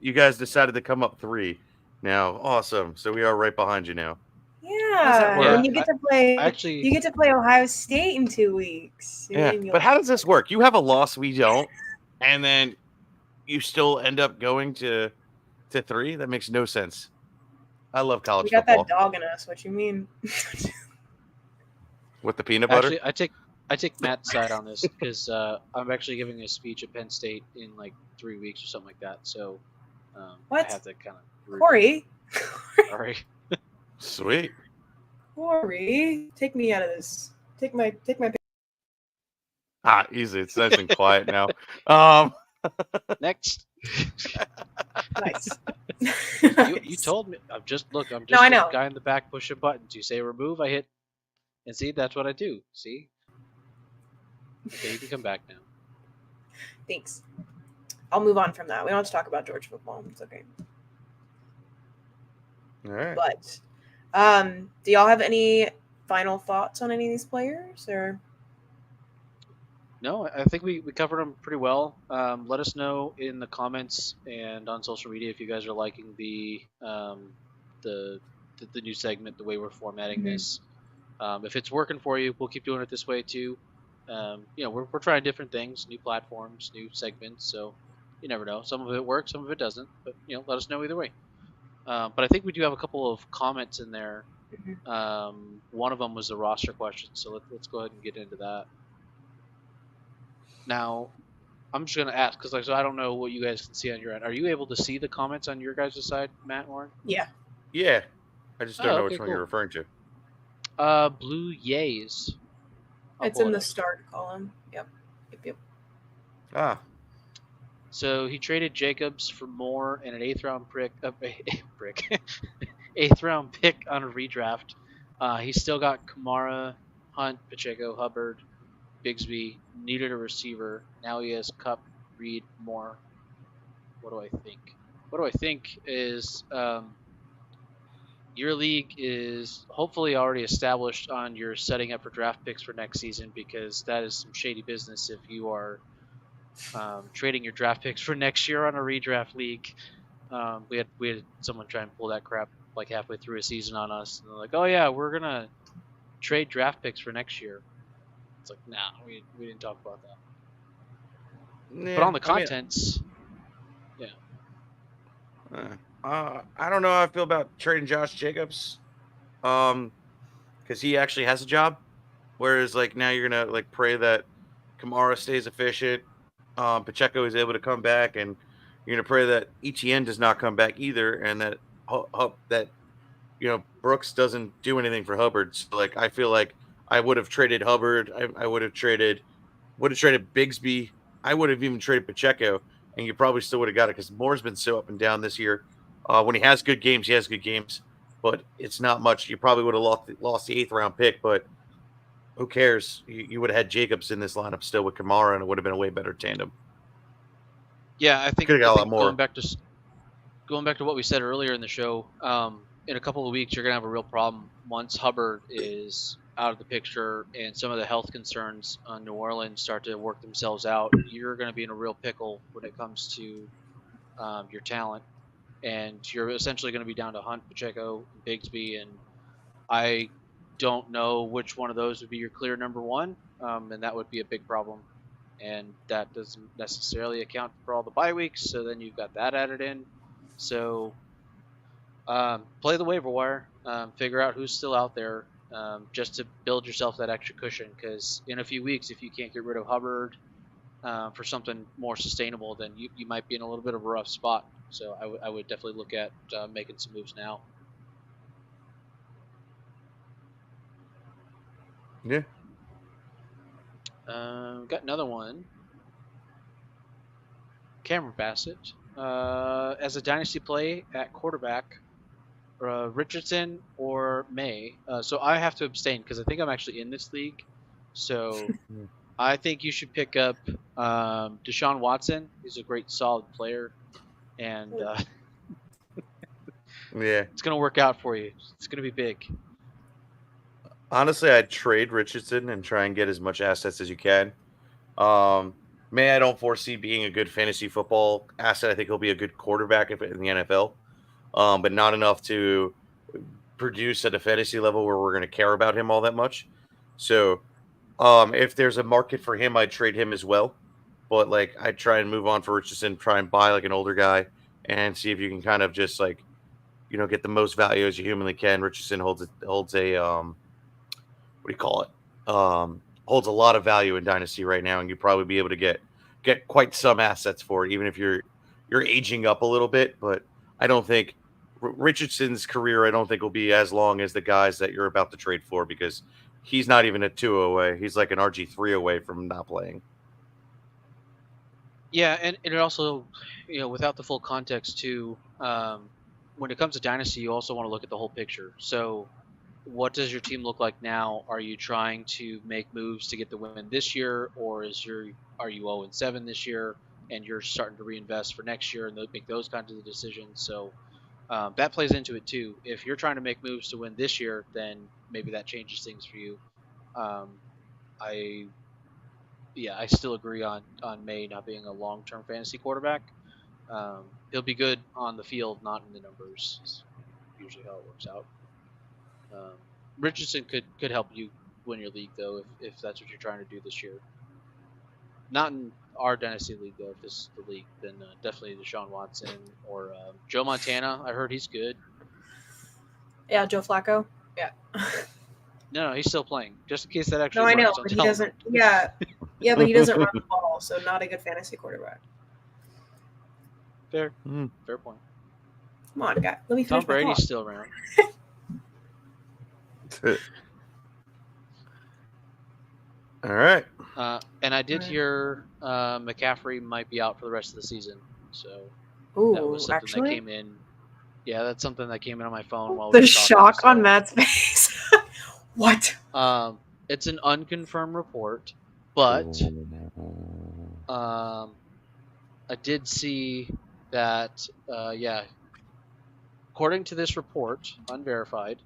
you guys decided to come up 3 now. Awesome. So we are right behind you now. 2. How does that Yeah, work? and then you get to play. actually- you get to play Ohio State in 2 weeks. Yeah, And but how does this work? You have a loss, we don't, and then you still end up going to 3. That makes no sense. I love college we got football. that dog in us? What you mean? With the peanut butter. Actually, I take Matt's side on this because I'm actually giving a speech at Penn State in like 3 weeks or something like that. So What? I have to kind of. Corey. Sorry. Sweet. Corey, take me out of this. Take my. Easy. It's nice and quiet now. Next. Nice. You told me. I'm just I the know. guy in the back pushing buttons. You say remove, I hit, and see that's what I do. See. Okay, you can come back now. Thanks. I'll move on from that. We don't have to talk about Georgia football. It's okay. All right. But do y'all have any final thoughts on any of these players? Or No, I think we covered them pretty well. Let us know in the comments and on social media if you guys are liking the new segment, the way we're formatting this. If it's working for you, we'll keep doing it this way too. We're trying different things, new platforms, new segments. So you never know. Some of it works, some of it doesn't. But let us know either way. But I think we do have a couple of comments in there. One of them was the roster question, so let's go ahead and get into that. Now, I'm just gonna ask because I don't know what you guys can see on your end. Are you able to see the comments on your guys' side, Matt, Warren? yeah. Yeah. I just don't know okay, which one cool. you're referring to. Blue Yays. It's in the start column. Yep. So he traded Jacobs for Moore and an eighth round eighth round pick on a redraft. He's still got Kamara, Hunt, Pacheco, Hubbard, Bigsby. Needed a receiver. Now he has Cup, Reed, Moore. What do I think? What do I think is your league is hopefully already established on your setting up for draft picks for next season, because that is some shady business if you are trading your draft picks for next year on a redraft league. We had someone try and pull that crap like halfway through a season on us, and they're like, "Oh yeah, we're gonna trade draft picks for next year." It's like, nah, we didn't talk about that. Yeah, But on the contents, I don't know how I feel about trading Josh Jacobs, because he actually has a job, whereas like now you're gonna like pray that Kamara stays efficient, Pacheco is able to come back, and you're gonna pray that ETN does not come back either, and that Brooks doesn't do anything for Hubbard. So like I feel like I would have traded Hubbard, I would have traded Bigsby, I would have even traded Pacheco, and you probably still would have got it because Moore's been so up and down this year. When he has good games, he has good games, but it's not much. You probably would have lost the 8th round pick, but who cares? You would have had Jacobs in this lineup still with Kamara, and it would have been a way better tandem. yeah, I think Could have got a lot more. Going back to what we said earlier in the show, in a couple of weeks you're gonna have a real problem once Hubbard is out of the picture and some of the health concerns on New Orleans start to work themselves out. You're going to be in a real pickle when it comes to your talent, and you're essentially going to be down to Hunt, Pacheco, and Bigsby, and I don't know which one of those would be your clear number one, and that would be a big problem, and that doesn't necessarily account for all the bye weeks, so then you've got that added in. So play the waiver wire, figure out who's still out there, just to build yourself that extra cushion, because in a few weeks, if you can't get rid of Hubbard for something more sustainable, then you might be in a little bit of a rough spot. So I would definitely look at making some moves now. Yeah. Got another one. Cameron Bassett. As a dynasty play at quarterback, Richardson or May. So I have to abstain because I think I'm actually in this league. So I think you should pick up Deshaun Watson. He's a great, solid player, and Yeah. it's gonna work out for you. It's gonna be big. Honestly, I'd trade Richardson and try and get as much assets as you can. May I don't foresee being a good fantasy football asset. I think he'll be a good quarterback in the NFL, but not enough to produce at a fantasy level where we're going to care about him all that much. So, if there's a market for him, I'd trade him as well. But like, I'd try and move on for Richardson, try and buy like an older guy, and see if you can kind of just like, get the most value as you humanly can. Richardson holds a what do you call it? Holds a lot of value in Dynasty right now, and you'd probably be able to get quite some assets for it, even if you're aging up a little bit. But I don't think Richardson's career, I don't think will be as long as the guys that you're about to trade for, because he's not even a 2 away. He's like an RG3 away from not playing. Yeah, and it also, without the full context too, when it comes to Dynasty, you also want to look at the whole picture. So what does your team look like now? Are you trying to make moves to get the win this year, or are you 0-7 this year and you're starting to reinvest for next year and make those kinds of decisions? So that plays into it too. If you're trying to make moves to win this year, then maybe that changes things for you. I still agree on May not being a long-term fantasy quarterback. He'll be good on the field, not in the numbers. Is usually how it works out. Richardson could help you win your league though, if that's what you're trying to do this year. Not in our dynasty league though. If this is the league, then definitely Deshaun Watson or Joe Montana. I heard he's good. Yeah, Joe Flacco. Yeah. No, he's still playing. Just in case that actually. No, I know, works, but he doesn't. Yeah, yeah, but he doesn't run the ball, so not a good fantasy quarterback. Fair point. Come on, guy. Let me finish. Tom Brady's still around. All right. And I did hear McCaffrey might be out for the rest of the season. So that was something that came in. Yeah, that's something that came in on my phone while the shock on Matt's face. What? It's an unconfirmed report, but I did see that. According to this report, unverified,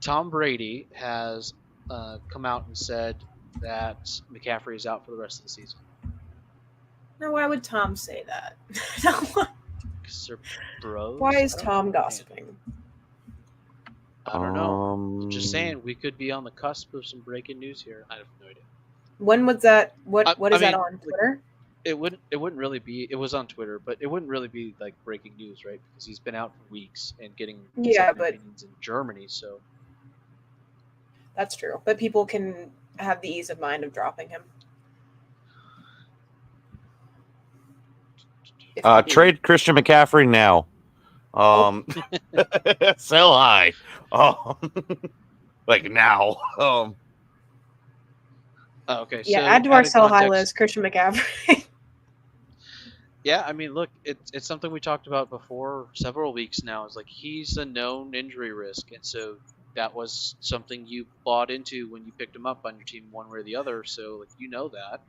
Tom Brady has come out and said that McCaffrey is out for the rest of the season. Now, why would Tom say that? Because they're bros. Why is Tom gossiping? I don't know. Just saying, we could be on the cusp of some breaking news here. I have no idea. When was that? What is that on Twitter? It wouldn't really be. It was on Twitter, but it wouldn't really be like breaking news, right? Because he's been out for weeks and getting opinions in Germany. So that's true. But people can have the ease of mind of dropping him. Trade Christian McCaffrey now. Sell high. Like now. Okay. Yeah, so add to our sell high list, Christian McCaffrey. Yeah, I mean, look, it's something we talked about before several weeks now. It's like he's a known injury risk, and so that was something you bought into when you picked him up on your team one way or the other. So like, you know that.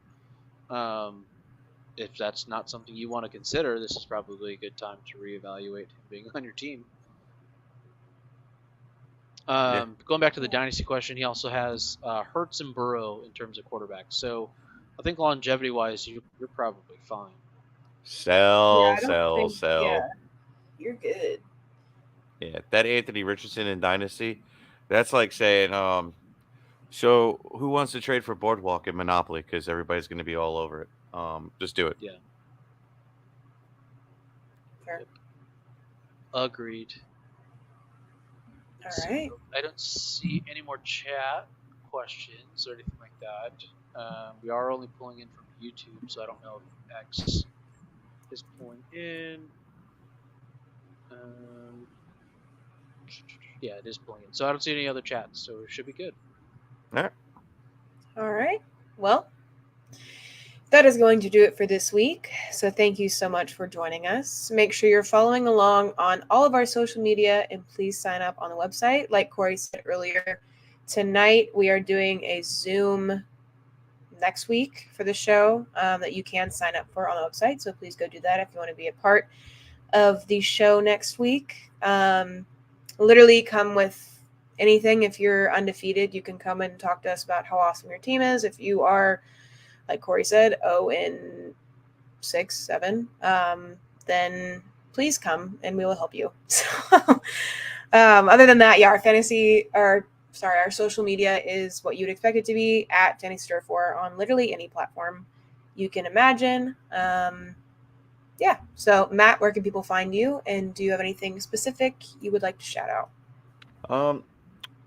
If that's not something you want to consider, this is probably a good time to reevaluate him being on your team. Going back to the dynasty question, he also has Hurts and Burrow in terms of quarterbacks. So I think longevity-wise, you're probably fine. Sell. Yeah, you're good. Yeah, that Anthony Richardson in Dynasty, that's like saying, so who wants to trade for Boardwalk in Monopoly? Because everybody's going to be all over it. Just do it. Yeah. Fair. Yep. Agreed. All right. I don't see any more chat questions or anything like that. We are only pulling in from YouTube, so I don't know if X is pulling in. Yeah, it is pulling in. So I don't see any other chats, so it should be good. All right. All right. Well, that is going to do it for this week. So thank you so much for joining us. Make sure you're following along on all of our social media, and please sign up on the website. Like Corey said earlier, tonight we are doing a Zoom next week for the show that you can sign up for on the website. So please go do that if you want to be a part of the show next week. Literally come with anything. If you're undefeated, you can come and talk to us about how awesome your team is. If you are, like Corey said, 0-6, 7, then please come and we will help you. So, other than that, yeah, our social media is what you'd expect it to be at FantasyStar4 on literally any platform you can imagine. Yeah. So Matt, where can people find you? And do you have anything specific you would like to shout out?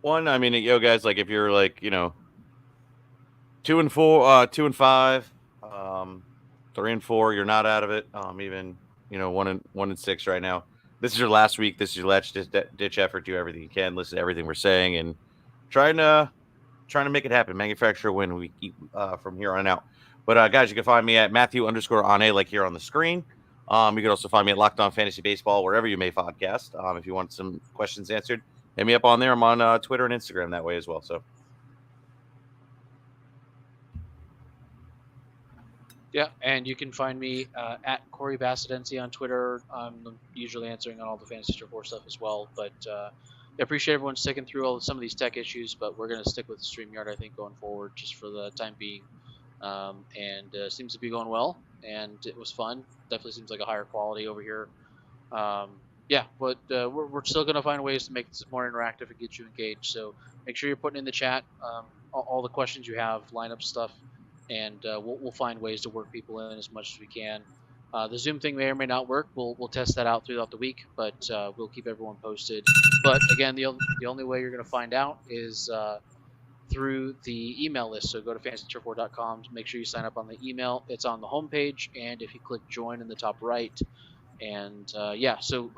One, I mean, guys, like if you're like, 2-4, 2-5, 3-4, you're not out of it. Even 1-6 right now. This is your last week. This is your last ditch effort. Do everything you can. Listen to everything we're saying and trying to make it happen. Manufacture a win. We keep from here on out. But guys, you can find me at Matthew_Ane, like here on the screen. You can also find me at Locked On Fantasy Baseball, wherever you may podcast. If you want some questions answered, hit me up on there. I'm on Twitter and Instagram that way as well. So. Yeah, and you can find me at Corey Bassetensi on Twitter. I'm usually answering on all the Fantasy Star 4 stuff as well. But I appreciate everyone sticking through some of these tech issues, but we're going to stick with StreamYard, I think, going forward just for the time being. And seems to be going well, and it was fun. Definitely seems like a higher quality over here. Yeah, but we're still going to find ways to make this more interactive and get you engaged. So make sure you're putting in the chat all the questions you have, lineup stuff, and we'll find ways to work people in as much as we can. The Zoom thing may or may not work. We'll test that out throughout the week, but we'll keep everyone posted. But again, the only way you're going to find out is through the email list. So go to fantasyturf4.com. Make sure you sign up on the email. It's on the homepage, and if you click join in the top right. And so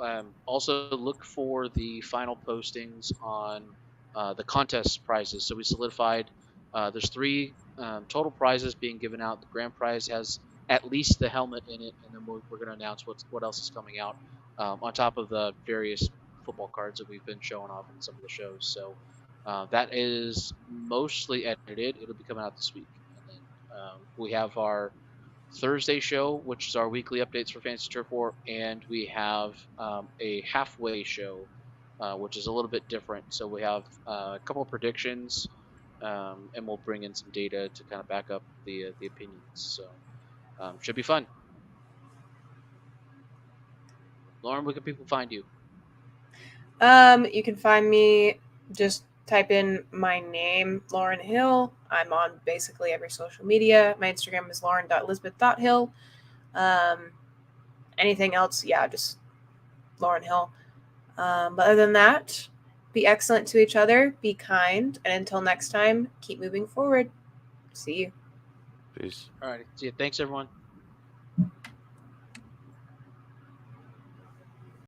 also look for the final postings on the contest prizes. So we solidified there's 3 total prizes being given out. The grand prize has at least the helmet in it, and then we're going to announce what else is coming out on top of the various football cards that we've been showing off in some of the shows. So that is mostly edited. It'll be coming out this week. And then we have our Thursday show, which is our weekly updates for Fantasy Turf War, and we have a halfway show, which is a little bit different. So we have a couple of predictions, and we'll bring in some data to kind of back up the opinions. So should be fun. Lauren, where can people find you? You can find me, just type in my name, Lauren Hill. I'm on basically every social media. My Instagram is lauren.lisbeth.hill. Anything else, just Lauren Hill. But other than that, be excellent to each other, be kind, and until next time, keep moving forward. See you. Peace. All right. See you. Thanks, everyone.